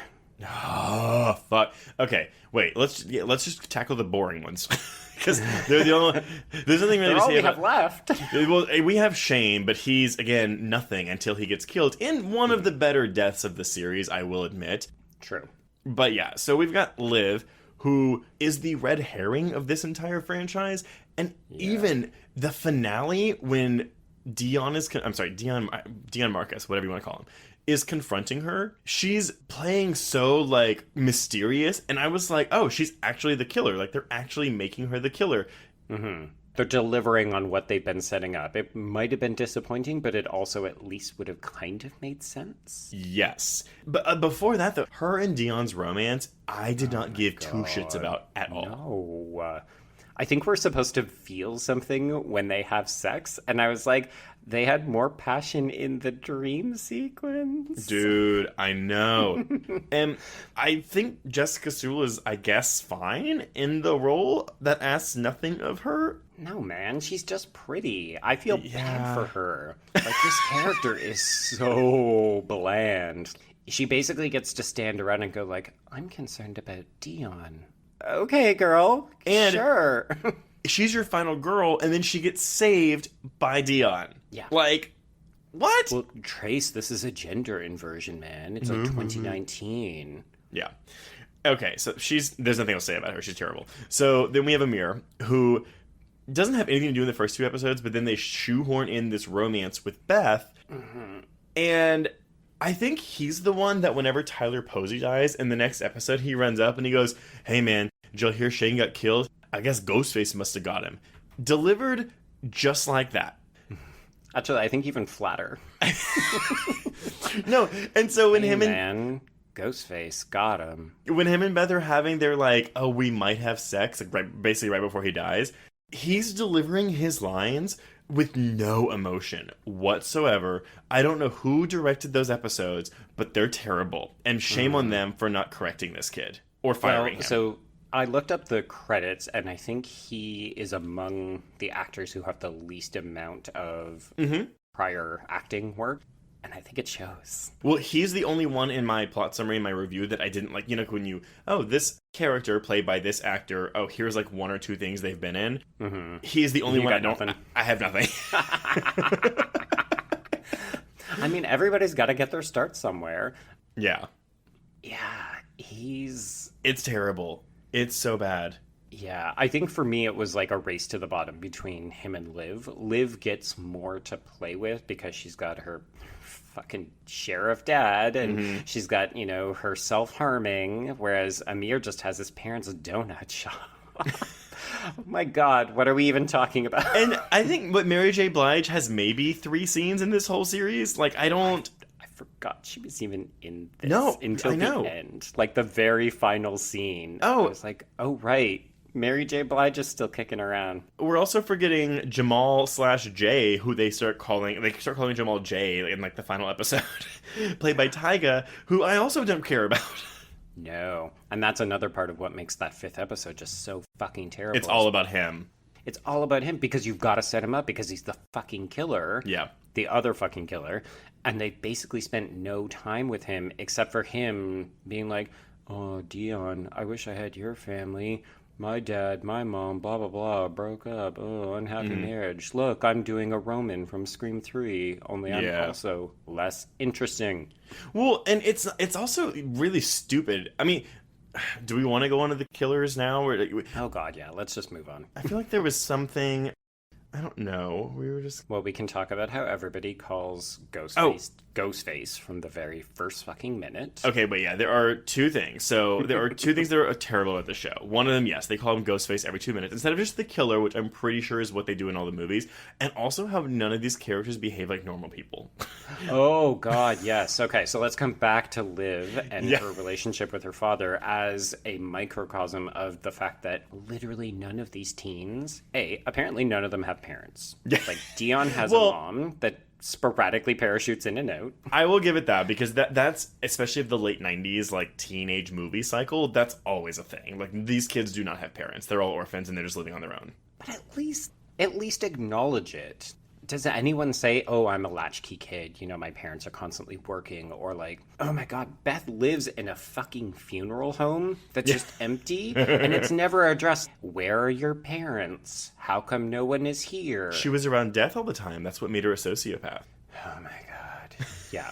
Oh, fuck. Okay, wait, let's just tackle the boring ones. Because they're the only... There's nothing really They're to all say we about... have left. Well, we have Shane, but he's, again, nothing until he gets killed. In one of the better deaths of the series, I will admit. True. But yeah, so we've got Liv, who is the red herring of this entire franchise. And even the finale when Dion Marcus, whatever you want to call him, is confronting her, she's playing so, like, mysterious, and I was like, oh, she's actually the killer. Like, they're actually making her the killer. They're delivering on what they've been setting up. It might have been disappointing, but it also at least would have kind of made sense. Yes. But before that, though, her and Dion's romance, I did not give two shits about at all. No. I think we're supposed to feel something when they have sex, and I was like, they had more passion in the dream sequence. Dude, I know. And I think Jessica Sewell is, I guess, fine in the role that asks nothing of her. No, man, she's just pretty. I feel bad Yeah. for her. Like, this character is so bland. She basically gets to stand around and go like, I'm concerned about Dion. Okay, girl. And- sure. She's your final girl, and then she gets saved by Dion. Yeah. Like, what? Well, Trace, this is a gender inversion, man. It's like 2019. Yeah. Okay, so there's nothing else to say about her. She's terrible. So then we have Amir, who doesn't have anything to do in the first two episodes, but then they shoehorn in this romance with Beth. And I think he's the one that whenever Tyler Posey dies, in the next episode, he runs up and he goes, hey man, did y'all hear Shane got killed? I guess Ghostface must have got him. Delivered just like that. Actually, I think even flatter. No, and so when Ghostface got him. when him and Beth are having their, like, oh, we might have sex, like basically right before he dies, he's delivering his lines with no emotion whatsoever. I don't know who directed those episodes, but they're terrible. And shame on them for not correcting this kid or firing him. So I looked up the credits, and I think he is among the actors who have the least amount of prior acting work. And I think it shows. Well, he's the only one in my plot summary, in my review, that I didn't like. You know, when you, this character played by this actor, here's like one or two things they've been in. Mm-hmm. He's the only one I don't. I have nothing. I mean, everybody's got to get their start somewhere. Yeah. Yeah, It's terrible. It's so bad. Yeah, I think for me it was like a race to the bottom between him and Liv. Liv gets more to play with because she's got her fucking sheriff dad and she's got, her self-harming, whereas Amir just has his parents' donut shop. Oh my god, what are we even talking about? And I think Mary J. Blige has maybe 3 scenes in this whole series. Like, I forgot she was even in this until the end. Like the very final scene. Oh. I was like, oh right. Mary J. Blige is still kicking around. We're also forgetting Jamal/Jay, who they start calling Jamal Jay in like the final episode, played by Tyga, who I also don't care about. No. And that's another part of what makes that 5th episode just so fucking terrible. It's all about him. It's all about him because you've got to set him up because he's the fucking killer. Yeah. The other fucking killer. And they basically spent no time with him except for him being like, oh, Dion, I wish I had your family. My dad, my mom, blah, blah, blah, broke up. Oh, unhappy marriage. Look, I'm doing a Roman from Scream 3, only I'm also less interesting. Well, and it's also really stupid. I mean, do we want to go on to the killers now? Oh, God, yeah. Let's just move on. I feel like there was something... I don't know. We were just... Well, we can talk about how everybody calls Ghostface from the very first fucking minute. Okay, but yeah, there are 2 things. So there are 2 things that are terrible at the show. One of them, yes, they call him Ghostface every 2 minutes instead of just the killer, which I'm pretty sure is what they do in all the movies. And also how none of these characters behave like normal people. Oh, God, yes. Okay, so let's come back to Liv and her relationship with her father as a microcosm of the fact that literally none of these teens, apparently none of them have parents. Like, Dion has a mom that sporadically parachutes in and out. I will give it that, because that's, especially of the late 90s, like, teenage movie cycle, that's always a thing. Like, these kids do not have parents. They're all orphans and they're just living on their own. But at least acknowledge it. Does anyone say, oh, I'm a latchkey kid, my parents are constantly working, or like, oh my god, Beth lives in a fucking funeral home that's just empty, and it's never addressed. Where are your parents? How come no one is here? She was around death all the time. That's what made her a sociopath. Oh my god. Yeah.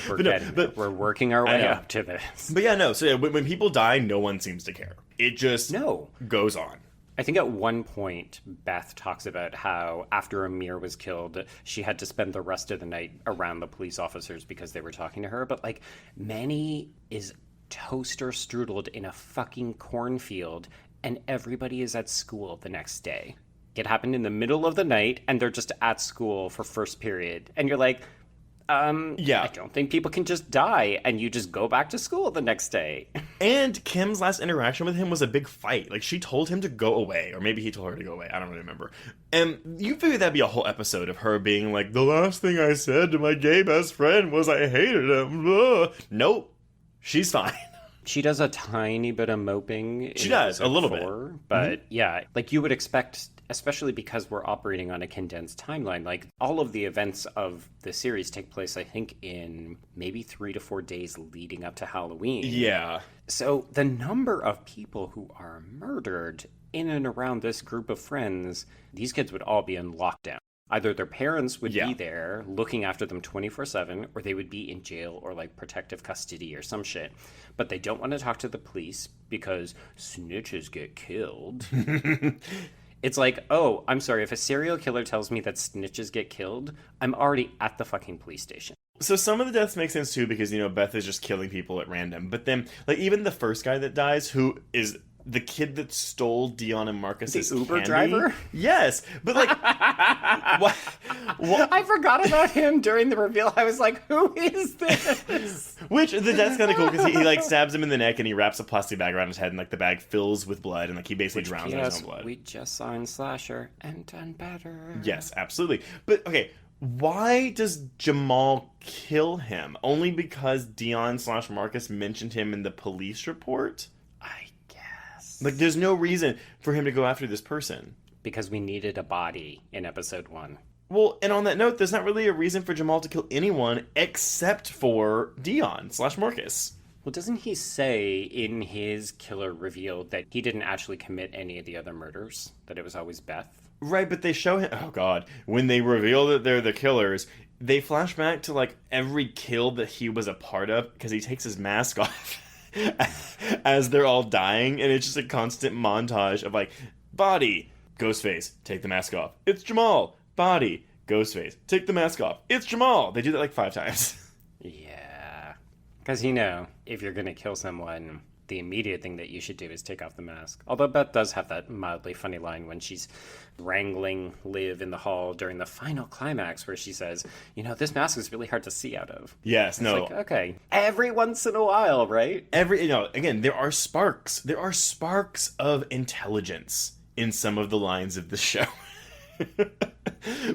We're working our way up to this. But yeah, no, so when people die, no one seems to care. It just goes on. I think at one point, Beth talks about how after Amir was killed, she had to spend the rest of the night around the police officers because they were talking to her. But, like, Manny is toaster strudelled in a fucking cornfield, and everybody is at school the next day. It happened in the middle of the night, and they're just at school for first period. And you're like... I don't think people can just die and you just go back to school the next day. And Kim's last interaction with him was a big fight. Like, she told him to go away, or maybe he told her to go away. I don't really remember. And you figure that'd be a whole episode of her being like, the last thing I said to my gay best friend was I hated him. Ugh. Nope. She's fine. She does a tiny bit of moping. She does, a little bit. But yeah, like you would expect, especially because we're operating on a condensed timeline, like all of the events of the series take place, I think, in maybe 3 to 4 days leading up to Halloween. Yeah. So the number of people who are murdered in and around this group of friends, these kids would all be in lockdown. Either their parents would be there looking after them 24/7, or they would be in jail or like protective custody or some shit. But they don't want to talk to the police because snitches get killed. It's like, oh, I'm sorry, if a serial killer tells me that snitches get killed, I'm already at the fucking police station. So some of the deaths make sense too because, Beth is just killing people at random. But then, like, even the first guy that dies, who is the kid that stole Dion and Marcus's The Uber candy. driver? Yes, but like, what? I forgot about him during the reveal. I was like, who is this? Which that's kind of cool because he like stabs him in the neck and he wraps a plastic bag around his head and like the bag fills with blood and like he basically drowns in his own blood. We just saw in Slasher and done better. Yes, absolutely. But okay, why does Jamal kill him? Only because Dion/Marcus mentioned him in the police report? I guess. Like, there's no reason for him to go after this person. Because we needed a body in episode 1. Well, and on that note, there's not really a reason for Jamal to kill anyone except for Dion/Marcus. Well, doesn't he say in his killer reveal that he didn't actually commit any of the other murders? That it was always Beth? Right, but they show him... Oh, God. When they reveal that they're the killers, they flash back to, like, every kill that he was a part of because he takes his mask off as they're all dying, and it's just a constant montage of, like, body, Ghostface, take the mask off. It's Jamal. Body, Ghostface, take the mask off. It's Jamal. They do that, like, 5 times. Yeah. Because, you know, if you're going to kill someone, the immediate thing that you should do is take off the mask. Although Beth does have that mildly funny line when she's wrangling Liv in the hall during the final climax where she says, you know, this mask is really hard to see out of. Yes, It's no. like, okay. Every once in a while, right? Again, there are sparks. There are sparks of intelligence in some of the lines of the show.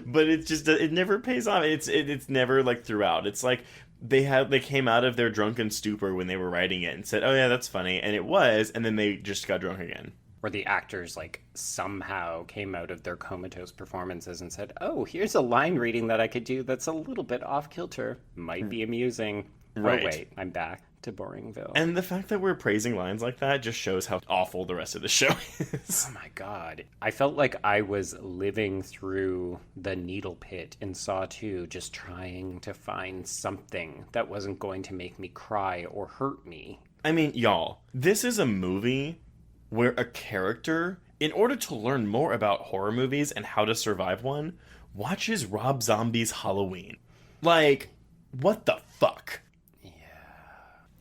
But it's just, it never pays off. It's never like throughout. It's like they came out of their drunken stupor when they were writing it and said, oh yeah, that's funny. And it was, and then they just got drunk again. Where the actors, like, somehow came out of their comatose performances and said, oh, here's a line reading that I could do that's a little bit off-kilter. Might be amusing. Right. Oh, wait, I'm back to Boringville. And the fact that we're praising lines like that just shows how awful the rest of the show is. Oh my god. I felt like I was living through the needle pit in Saw 2, just trying to find something that wasn't going to make me cry or hurt me. I mean, y'all, this is a movie where a character, in order to learn more about horror movies and how to survive one, watches Rob Zombie's Halloween. Like, what the fuck?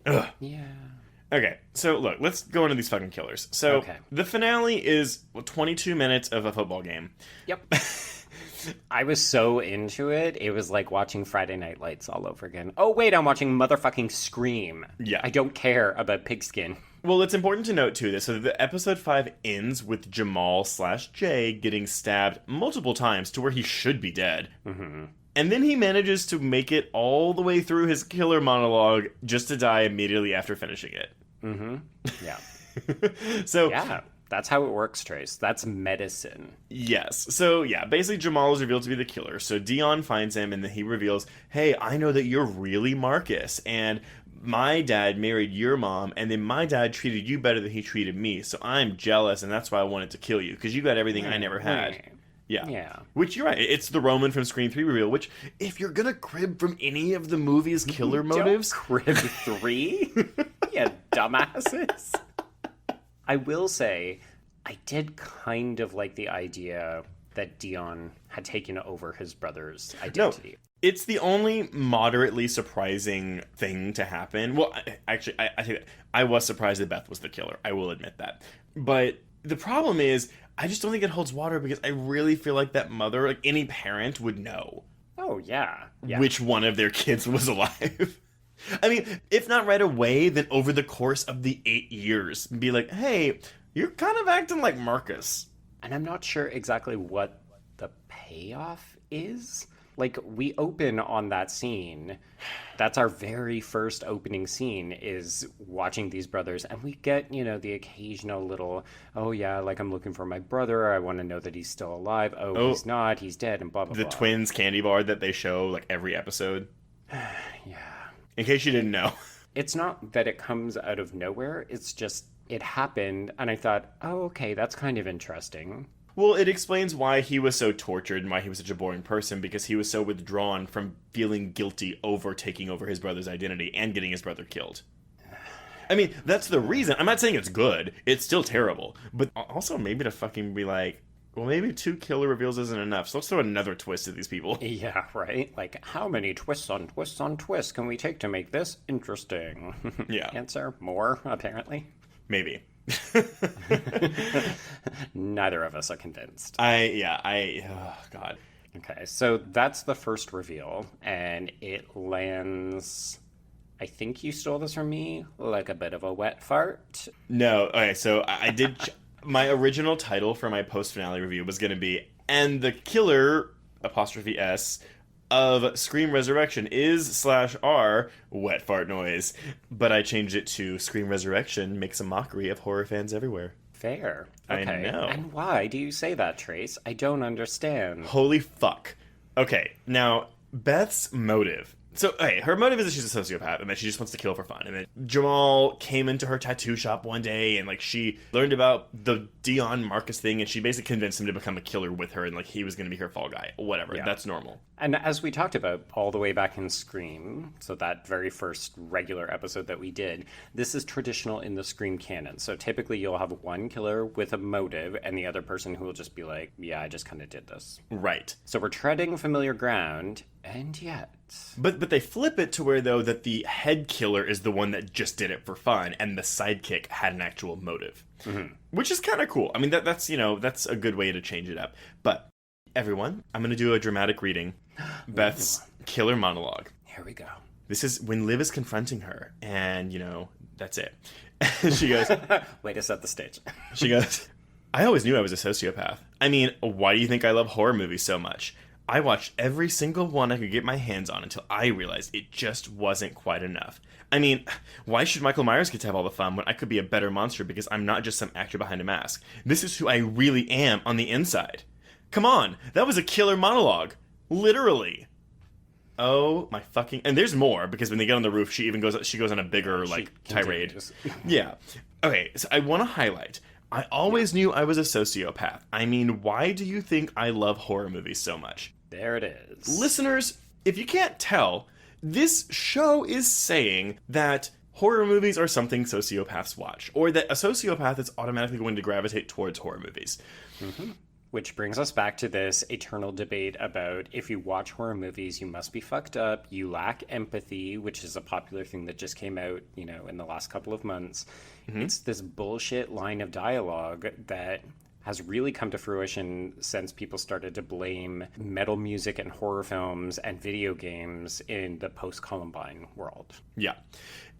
Ugh. Yeah. Okay, so look, let's go into these fucking killers. So, Okay. The finale is 22 minutes of a football game. Yep. I was so into it, it was like watching Friday Night Lights all over again. Oh, wait, I'm watching motherfucking Scream. Yeah. I don't care about pigskin. Well, it's important to note, too, that so the episode 5 ends with Jamal/Jay getting stabbed multiple times to where he should be dead. Mm-hmm. And then he manages to make it all the way through his killer monologue just to die immediately after finishing it. Mm-hmm. Yeah. So, Yeah. That's how it works, Trace. That's medicine. yes. So, yeah, basically Jamal is revealed to be the killer. So Dion finds him and then he reveals, hey, I know that you're really Marcus. And my dad married your mom, and then my dad treated you better than he treated me. So I'm jealous, and that's why I wanted to kill you, because you got everything I never had. Yeah. Yeah. Which, you're right, it's the Roman from Scream 3 reveal, which, if you're gonna crib from any of the movie's killer motives... Crib 3? You dumbasses. I will say, I did kind of like the idea that Dion had taken over his brother's identity. No, it's the only moderately surprising thing to happen. Well, I think that I was surprised that Beth was the killer. I will admit that. But the problem is, I just don't think it holds water because I really feel like that mother, like any parent, would know. Oh, yeah. Which one of their kids was alive. I mean, if not right away, then over the course of the 8 years, be like, hey, you're kind of acting like Marcus. And I'm not sure exactly what the payoff is. Like, we open on that scene. That's our very first opening scene, is watching these brothers. And we get, you know, the occasional little, oh, yeah, like, I'm looking for my brother. I want to know that he's still alive. Oh, he's not. He's dead, and blah, blah, blah. The twins candy bar that they show, like, every episode. Yeah. In case you didn't know. It's not that it comes out of nowhere. It's just, it happened. And I thought, oh, okay, that's kind of interesting. Well, it explains why he was so tortured and why he was such a boring person, because he was so withdrawn from feeling guilty over taking over his brother's identity and getting his brother killed. I mean, that's the reason. I'm not saying it's good. It's still terrible. But also maybe to fucking be like, well, maybe 2 killer reveals isn't enough, so let's throw another twist to these people. Yeah, right? Like, how many twists on twists on twists can we take to make this interesting? Yeah. Answer, more, apparently. Maybe. Neither of us are convinced. Oh, God. Okay, so that's the first reveal, and it lands. I think you stole this from me, like a bit of a wet fart. No, okay, so I did. My original title for my post finale review was going to be, and the killer, apostrophe S, of Scream Resurrection is /R wet fart noise. But I changed it to Scream Resurrection makes a mockery of horror fans everywhere. Fair. I Okay. know. And why do you say that, Trace? I don't understand. Holy fuck. Okay, now, Beth's motive. So, hey, her motive is that she's a sociopath and that she just wants to kill for fun. And then Jamal came into her tattoo shop one day and, like, she learned about the Dion Marcus thing and she basically convinced him to become a killer with her and, like, he was going to be her fall guy. Whatever. Yeah. That's normal. And as we talked about all the way back in Scream, so that very first regular episode that we did, this is traditional in the Scream canon. So typically you'll have one killer with a motive and the other person who will just be like, yeah, I just kind of did this. Right. So we're treading familiar ground, and yet... But they flip it to where, though, that the head killer is the one that just did it for fun and the sidekick had an actual motive. Mm-hmm. Which is kind of cool. I mean, that's a good way to change it up. But, everyone, I'm going to do a dramatic reading. Beth's killer monologue. Here we go. This is when Liv is confronting her, and, that's it. She goes... Way to set the stage. She goes, I always knew I was a sociopath. I mean, why do you think I love horror movies so much? I watched every single one I could get my hands on until I realized it just wasn't quite enough. I mean, why should Michael Myers get to have all the fun when I could be a better monster because I'm not just some actor behind a mask? This is who I really am on the inside. Come on, that was a killer monologue. Literally. Oh my fucking... And there's more, because when they get on the roof, she goes on a bigger, tirade. Yeah. Okay, so I want to highlight... I always knew I was a sociopath. I mean, why do you think I love horror movies so much? There it is. Listeners, if you can't tell, this show is saying that horror movies are something sociopaths watch, or that a sociopath is automatically going to gravitate towards horror movies. Mm-hmm. Which brings us back to this eternal debate about if you watch horror movies, you must be fucked up, you lack empathy, which is a popular thing that just came out, in the last couple of months. Mm-hmm. It's this bullshit line of dialogue that has really come to fruition since people started to blame metal music and horror films and video games in the post-Columbine world. Yeah.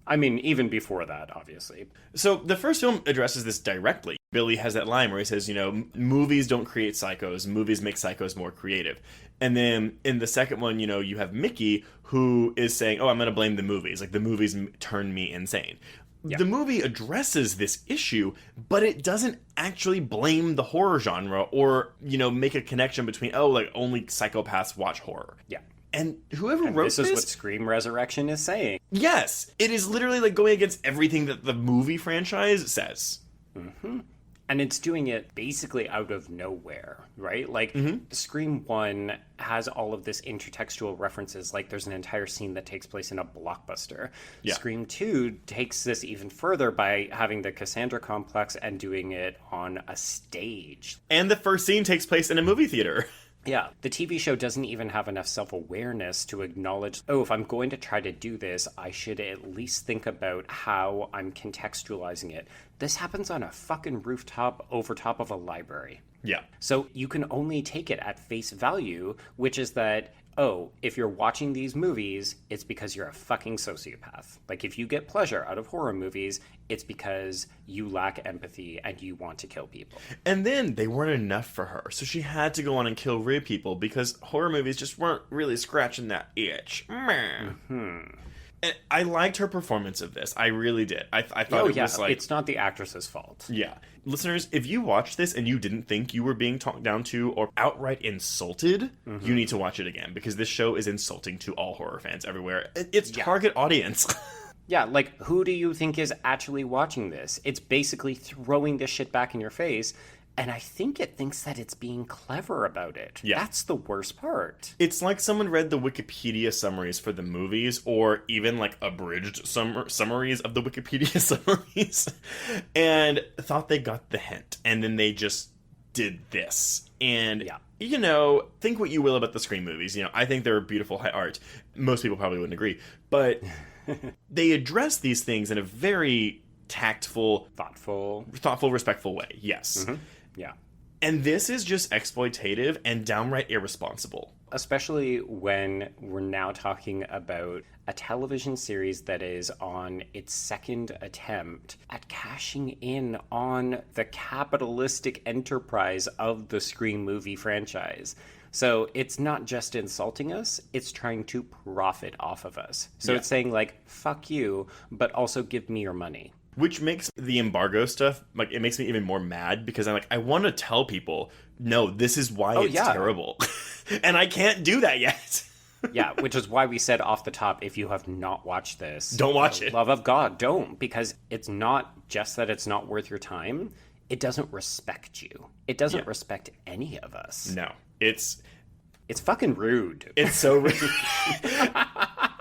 I mean, even before that, obviously. So the first film addresses this directly. Billy has that line where he says, movies don't create psychos, movies make psychos more creative. And then in the second one, you have Mickey who is saying, oh, I'm going to blame the movies. Like, the movies turn me insane. Yeah. The movie addresses this issue, but it doesn't actually blame the horror genre or, make a connection between, only psychopaths watch horror. Yeah. And whoever wrote this... This is what Scream Resurrection is saying. Yes! It is literally going against everything that the movie franchise says. Mm-hmm. And it's doing it basically out of nowhere, right? Scream 1 has all of this intertextual references. There's an entire scene that takes place in a blockbuster. Yeah. Scream 2 takes this even further by having the Cassandra complex and doing it on a stage. And the first scene takes place in a movie theater. Yeah, the TV show doesn't even have enough self-awareness to acknowledge, if I'm going to try to do this, I should at least think about how I'm contextualizing it. This happens on a fucking rooftop over top of a library. Yeah. So you can only take it at face value, which is that, if you're watching these movies, it's because you're a fucking sociopath. If you get pleasure out of horror movies, it's because you lack empathy and you want to kill people. And then they weren't enough for her, so she had to go on and kill real people because horror movies just weren't really scratching that itch. Mm-hmm. And I liked her performance of this. I really did. I thought it was it's not the actress's fault. Yeah. Listeners, if you watched this and you didn't think you were being talked down to or outright insulted, you need to watch it again because this show is insulting to all horror fans everywhere. It's target audience. Yeah, who do you think is actually watching this? It's basically throwing this shit back in your face, and I think it thinks that it's being clever about it. Yeah. That's the worst part. It's like someone read the Wikipedia summaries for the movies, or even abridged summaries of the Wikipedia summaries, and thought they got the hint, and then they just did this. And, think what you will about the Scream movies. I think they're beautiful high art. Most people probably wouldn't agree. But they address these things in a very tactful, Thoughtful. respectful way. Yes. Yeah. And this is just exploitative and downright irresponsible. Especially when we're now talking about a television series that is on its second attempt at cashing in on the capitalistic enterprise of the Scream movie franchise. So it's not just insulting us, it's trying to profit off of us. So it's saying, like, fuck you, but also give me your money. Which makes the embargo stuff, like, it makes me even more mad because I'm like, I want to tell people, no, this is why it's terrible. And I can't do that yet. Yeah, which is why we said off the top, if you have not watched this, don't watch it. Love of God, don't. Because it's not just that it's not worth your time, it doesn't respect you. It doesn't respect any of us. No, it's fucking rude. It's so rude.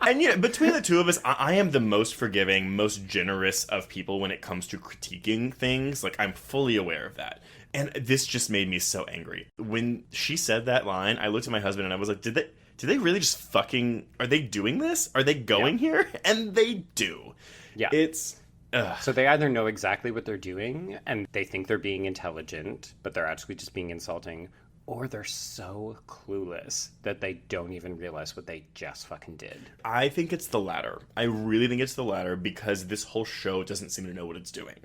And yeah, between the two of us, I am the most forgiving, most generous of people when it comes to critiquing things. Like, I'm fully aware of that. And this just made me so angry. When she said that line, I looked at my husband and I was like, did they really just fucking... Are they doing this? Are they going here? And they do. Yeah. It's... So they either know exactly what they're doing and they think they're being intelligent, but they're actually just being insulting, or they're so clueless that they don't even realize what they just fucking did. I think it's the latter. I really think it's the latter because this whole show doesn't seem to know what it's doing.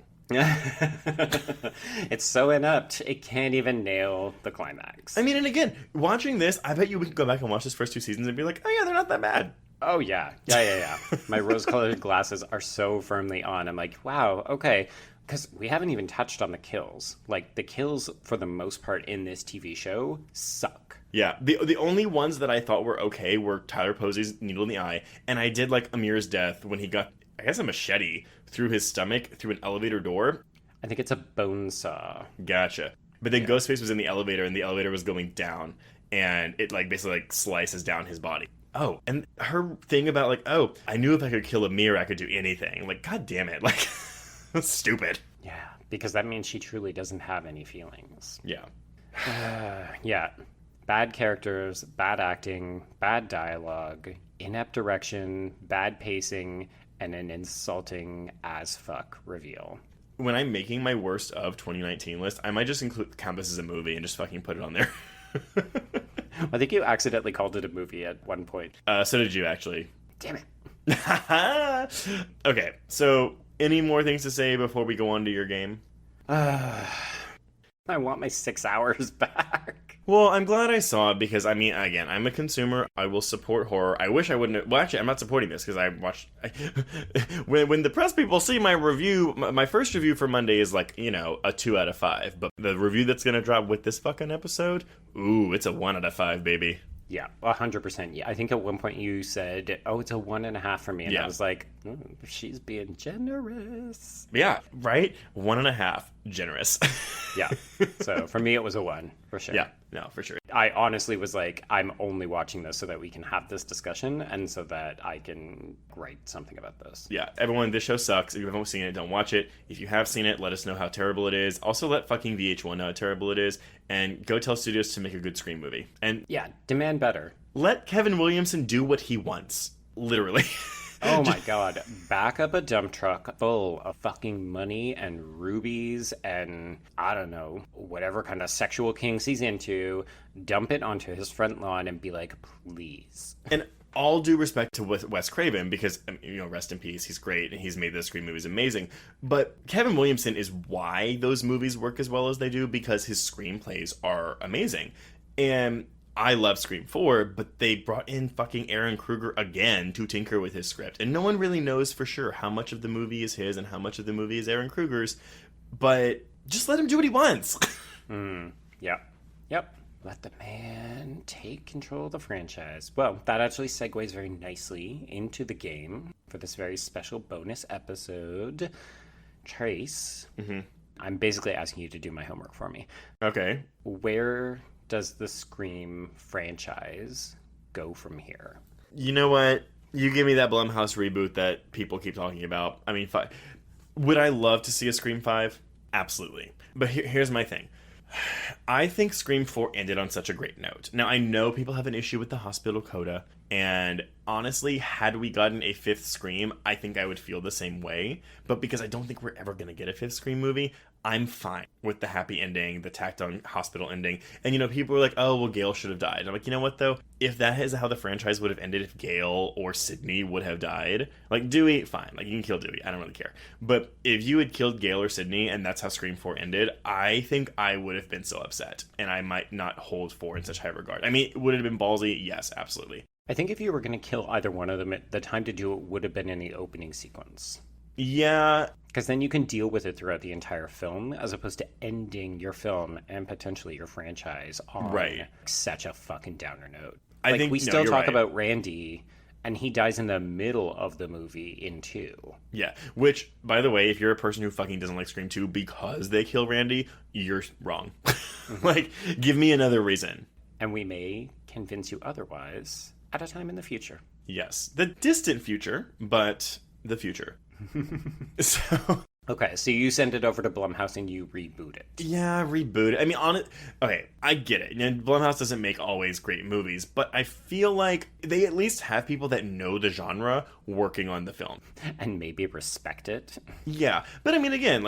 It's so inept, it can't even nail the climax. I mean, and again, watching this, I bet you we could go back and watch this first two seasons and be like, oh yeah, they're not that bad. Oh, yeah. Yeah. My rose-colored glasses are so firmly on. I'm like, wow, okay. Because we haven't even touched on the kills. Like, the kills, for the most part, in this TV show suck. Yeah, the only ones that I thought were okay were Tyler Posey's needle in the eye, and I did like Amir's death when he got, I guess, a machete through his stomach through an elevator door. I think it's a bone saw. Gotcha. But then Ghostface was in the elevator, and the elevator was going down, and it like basically like slices down his body. Oh, and her thing about like, oh, I knew if I could kill Amir, I could do anything. Like, god damn it, like, that's stupid. Yeah, because that means she truly doesn't have any feelings. Yeah. Yeah. Bad characters, bad acting, bad dialogue, inept direction, bad pacing, and an insulting as fuck reveal. When I'm making my worst of 2019 list, I might just count this as a movie and just fucking put it on there. I think you accidentally called it a movie at one point. So did you, actually. Damn it. Okay, so any more things to say before we go on to your game? I want my 6 hours back. Well, I'm glad I saw it because, I mean, again, I'm a consumer. I will support horror. I wish I wouldn't have... Well, actually, I'm not supporting this because I watched... when the press people see my review, my first review for Monday is like, you know, a 2 out of 5. But the review that's going to drop with this fucking episode, ooh, it's a 1 out of 5, baby. Yeah, 100%. Yeah, I think at one point you said, "Oh, it's a 1.5 for me," and I was like, "She's being generous." Yeah, right. 1.5, generous. Yeah. So for me, it was a 1 for sure. Yeah, no, for sure. I honestly was like, I'm only watching this so that we can have this discussion and so that I can write something about this. Yeah, everyone, this show sucks. If you haven't seen it, don't watch it. If you have seen it, let us know how terrible it is. Also, let fucking VH1 know how terrible it is, and go tell studios to make a good Scream movie. And yeah, demand better. Let Kevin Williamson do what he wants. Literally. Oh my god. Back up a dump truck full of fucking money and rubies and, I don't know, whatever kind of sexual kinks he's into, dump it onto his front lawn and be like, please. And all due respect to Wes Craven, because, you know, rest in peace, he's great and he's made the Scream movies amazing. But Kevin Williamson is why those movies work as well as they do, because his screenplays are amazing. And I love Scream 4, but they brought in fucking Aaron Kruger again to tinker with his script. And no one really knows for sure how much of the movie is his and how much of the movie is Aaron Kruger's. But just let him do what he wants. Yeah. Yep. Let the man take control of the franchise. Well, that actually segues very nicely into the game for this very special bonus episode. Trace, I'm basically asking you to do my homework for me. Okay. Where does the Scream franchise go from here? You know what? You give me that Blumhouse reboot that people keep talking about. I mean, would I love to see a Scream 5? Absolutely. But here's my thing. I think Scream 4 ended on such a great note. Now, I know people have an issue with the hospital coda, and honestly, had we gotten a fifth Scream, I think I would feel the same way. But because I don't think we're ever going to get a fifth Scream movie, I'm fine with the happy ending, the tacked on hospital ending. And, people were like, oh, well, Gail should have died. And I'm like, you know what, though? If that is how the franchise would have ended, if Gail or Sydney would have died, like, Dewey, fine. Like, you can kill Dewey. I don't really care. But if you had killed Gail or Sydney and that's how Scream 4 ended, I think I would have been so upset. And I might not hold 4 in such high regard. I mean, would it have been ballsy? Yes, absolutely. I think if you were going to kill either one of them, the time to do it would have been in the opening sequence. Yeah. Because then you can deal with it throughout the entire film, as opposed to ending your film and potentially your franchise on such a fucking downer note. I think we still talk right. about Randy, and he dies in the middle of the movie in 2. Yeah, which, by the way, if you're a person who fucking doesn't like Scream 2 because they kill Randy, you're wrong. Like, give me another reason. And we may convince you otherwise at a time in the future. Yes, the distant future, but the future. Okay, so you send it over to Blumhouse and you reboot it. Yeah, reboot it. I mean, okay, I get it. Blumhouse doesn't make always great movies, but I feel like they at least have people that know the genre working on the film. And maybe respect it. Yeah, but I mean, again,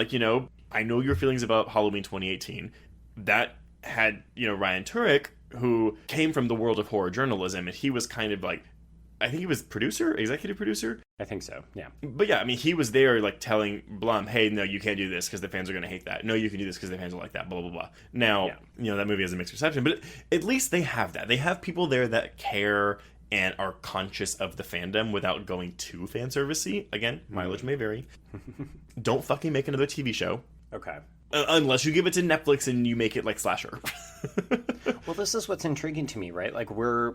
I know your feelings about Halloween 2018. That had, Ryan Turek, who came from the world of horror journalism, and he was kind of like, I think he was executive producer. I think so, yeah. But yeah, I mean, he was there telling Blum, hey, no, you can't do this because the fans are going to hate that. No, you can do this because the fans will like that, blah, blah, blah. Now, that movie has a mixed reception, but at least they have that. They have people there that care and are conscious of the fandom without going too fan servicey. Again, mileage may vary. Don't fucking make another TV show. Okay. Unless you give it to Netflix and you make it like Slasher. Well, this is what's intriguing to me, right? Like, we're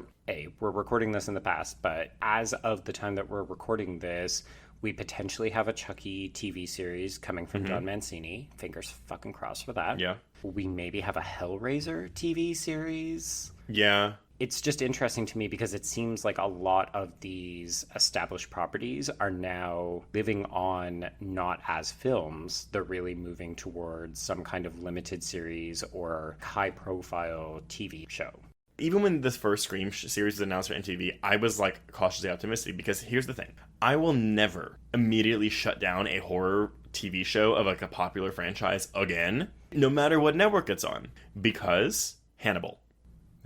recording this in the past, but as of the time that we're recording this, we potentially have a Chucky TV series coming from Don Mancini. Fingers fucking crossed for that. Yeah. We maybe have a Hellraiser TV series. Yeah. It's just interesting to me because it seems like a lot of these established properties are now living on not as films. They're really moving towards some kind of limited series or high-profile TV show. Even when this first Scream series was announced for MTV, I was cautiously optimistic because here's the thing. I will never immediately shut down a horror TV show of a popular franchise again, no matter what network it's on, because Hannibal.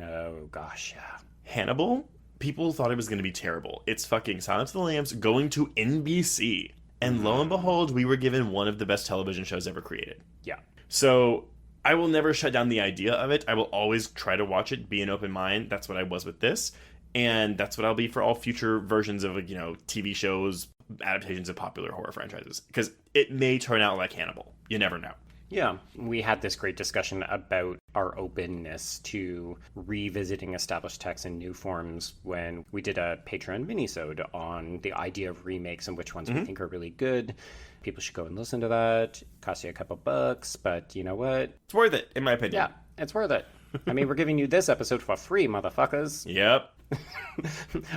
Oh, gosh, yeah. Hannibal, people thought it was going to be terrible. It's fucking Silence of the Lambs going to NBC. And lo and behold, we were given one of the best television shows ever created. Yeah. So I will never shut down the idea of it. I will always try to watch it, be an open mind. That's what I was with this. And that's what I'll be for all future versions of, TV shows, adaptations of popular horror franchises. Because it may turn out like Hannibal. You never know. Yeah, we had this great discussion about our openness to revisiting established texts in new forms when we did a Patreon minisode on the idea of remakes and which ones we think are really good. People should go and listen to that. Cost you a couple bucks, but you know what? It's worth it, in my opinion. Yeah, it's worth it. I mean, we're giving you this episode for free, motherfuckers. Yep.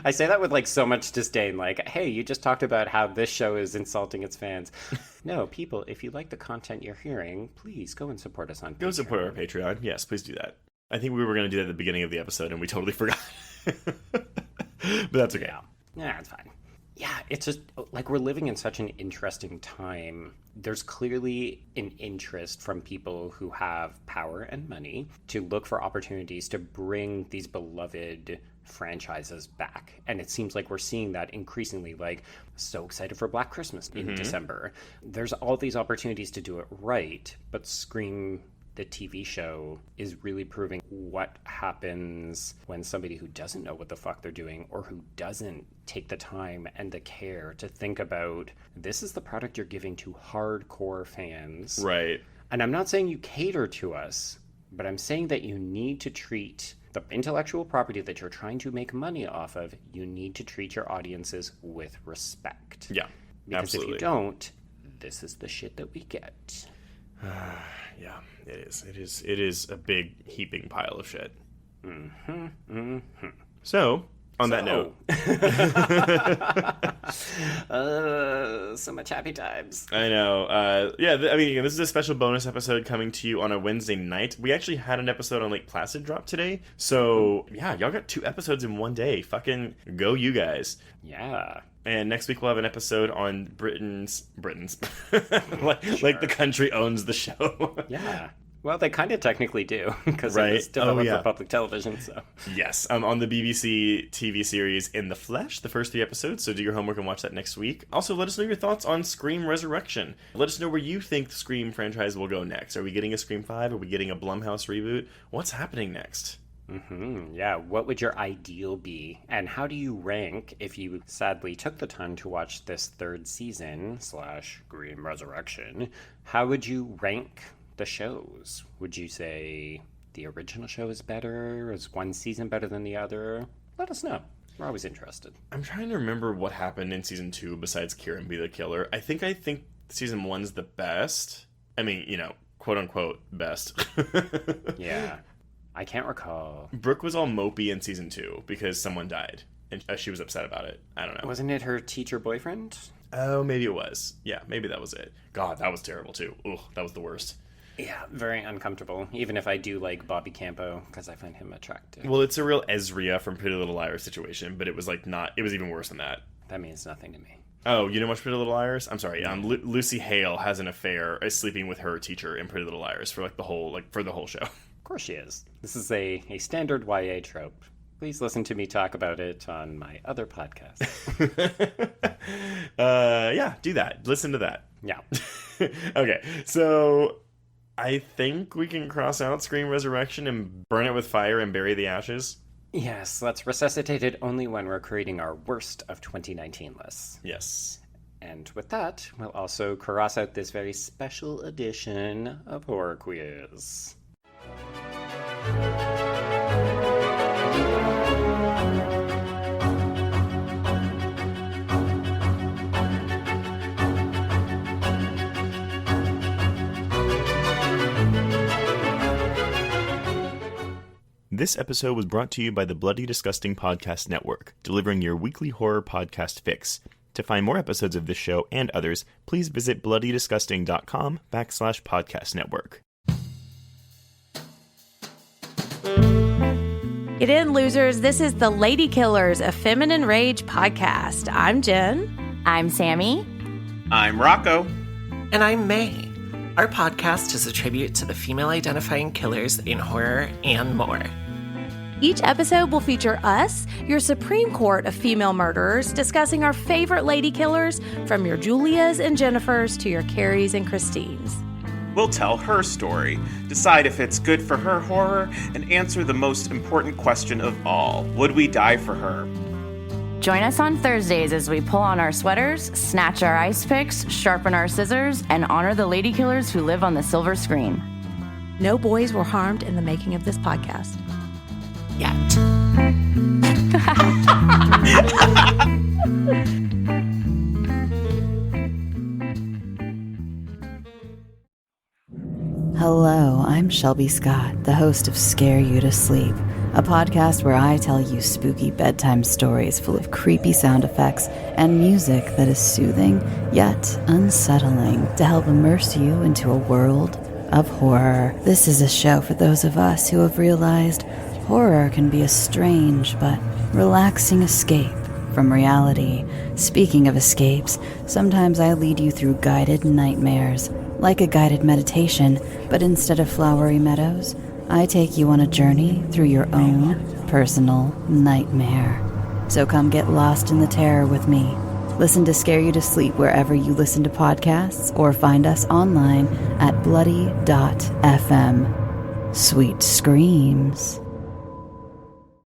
I say that with so much disdain, hey, you just talked about how this show is insulting its fans. No, people, if you like the content you're hearing, please go and support us on Patreon. Go support our Patreon. Yes, please do that. I think we were going to do that at the beginning of the episode and we totally forgot. But that's okay. Yeah, it's fine. Yeah, it's just we're living in such an interesting time. There's clearly an interest from people who have power and money to look for opportunities to bring these beloved franchises back. And it seems like we're seeing that increasingly, so excited for Black Christmas in December. There's all these opportunities to do it right, but Scream, the TV show, is really proving what happens when somebody who doesn't know what the fuck they're doing or who doesn't take the time and the care to think about, this is the product you're giving to hardcore fans. Right. And I'm not saying you cater to us, but I'm saying that you need to treat the intellectual property that you're trying to make money off of, you need to treat your audiences with respect. Yeah, because absolutely. If you don't, this is the shit that we get. Yeah, it is. It is a big heaping pile of shit. So, On that note. So much happy times. I know. This is a special bonus episode coming to you on a Wednesday night. We actually had an episode on Lake Placid drop today. So, yeah, y'all got 2 episodes in one day. Fucking go you guys. Yeah. And next week we'll have an episode on Britain's. Like the country owns the show. Yeah. Well, they kind of technically do, because right? it's developed for public television, so. Yes, on the BBC TV series In the Flesh, the first 3 episodes, so do your homework and watch that next week. Also, let us know your thoughts on Scream Resurrection. Let us know where you think the Scream franchise will go next. Are we getting a Scream 5? Are we getting a Blumhouse reboot? What's happening next? Yeah, what would your ideal be? And how do you rank, if you sadly took the time to watch this 3rd season / Scream Resurrection, how would you rank the shows? Would you say the original show is better? Is one season better than the other? Let us know. We're always interested. I'm trying to remember what happened in season 2 besides Kieran be the killer. I think season 1's the best. I mean, quote unquote best. Yeah. I can't recall. Brooke was all mopey in season 2 because someone died and she was upset about it. I don't know. Wasn't it her teacher boyfriend? Oh, maybe it was. Yeah, maybe that was it. God, that was terrible too. Ugh, that was the worst. Yeah, very uncomfortable, even if I do like Bobby Campo, because I find him attractive. Well, it's a real Ezria from Pretty Little Liars situation, but it was it was even worse than that. That means nothing to me. Oh, you know much Pretty Little Liars? I'm sorry, Lucy Hale has an affair, is sleeping with her teacher in Pretty Little Liars for the whole show. Of course she is. This is a standard YA trope. Please listen to me talk about it on my other podcast. Yeah, do that. Listen to that. Yeah. Okay, so I think we can cross out Scream Resurrection and burn it with fire and bury the ashes. Yes, let's resuscitate it only when we're creating our worst of 2019 lists. Yes. And with that, we'll also cross out this very special edition of Horror Quiz. This episode was brought to you by the Bloody Disgusting Podcast Network, delivering your weekly horror podcast fix. To find more episodes of this show and others, please visit bloodydisgusting.com/podcast network. Get in, losers. This is the Lady Killers, a Feminine Rage podcast. I'm Jen. I'm Sammy. I'm Rocco. And I'm May. Our podcast is a tribute to the female-identifying killers in horror and more. Each episode will feature us, your Supreme Court of female murderers, discussing our favorite lady killers, from your Julias and Jennifers to your Carries and Christines. We'll tell her story, decide if it's good for her horror, and answer the most important question of all: would we die for her? Join us on Thursdays as we pull on our sweaters, snatch our ice picks, sharpen our scissors, and honor the lady killers who live on the silver screen. No boys were harmed in the making of this podcast. Yet. Hello, I'm Shelby Scott, the host of Scare You to Sleep, a podcast where I tell you spooky bedtime stories full of creepy sound effects and music that is soothing yet unsettling to help immerse you into a world of horror. This is a show for those of us who have realized horror can be a strange but relaxing escape from reality. Speaking of escapes, sometimes I lead you through guided nightmares, like a guided meditation, but instead of flowery meadows, I take you on a journey through your own personal nightmare. So come get lost in the terror with me. Listen to Scare You to Sleep wherever you listen to podcasts, or find us online at bloody.fm. Sweet screams.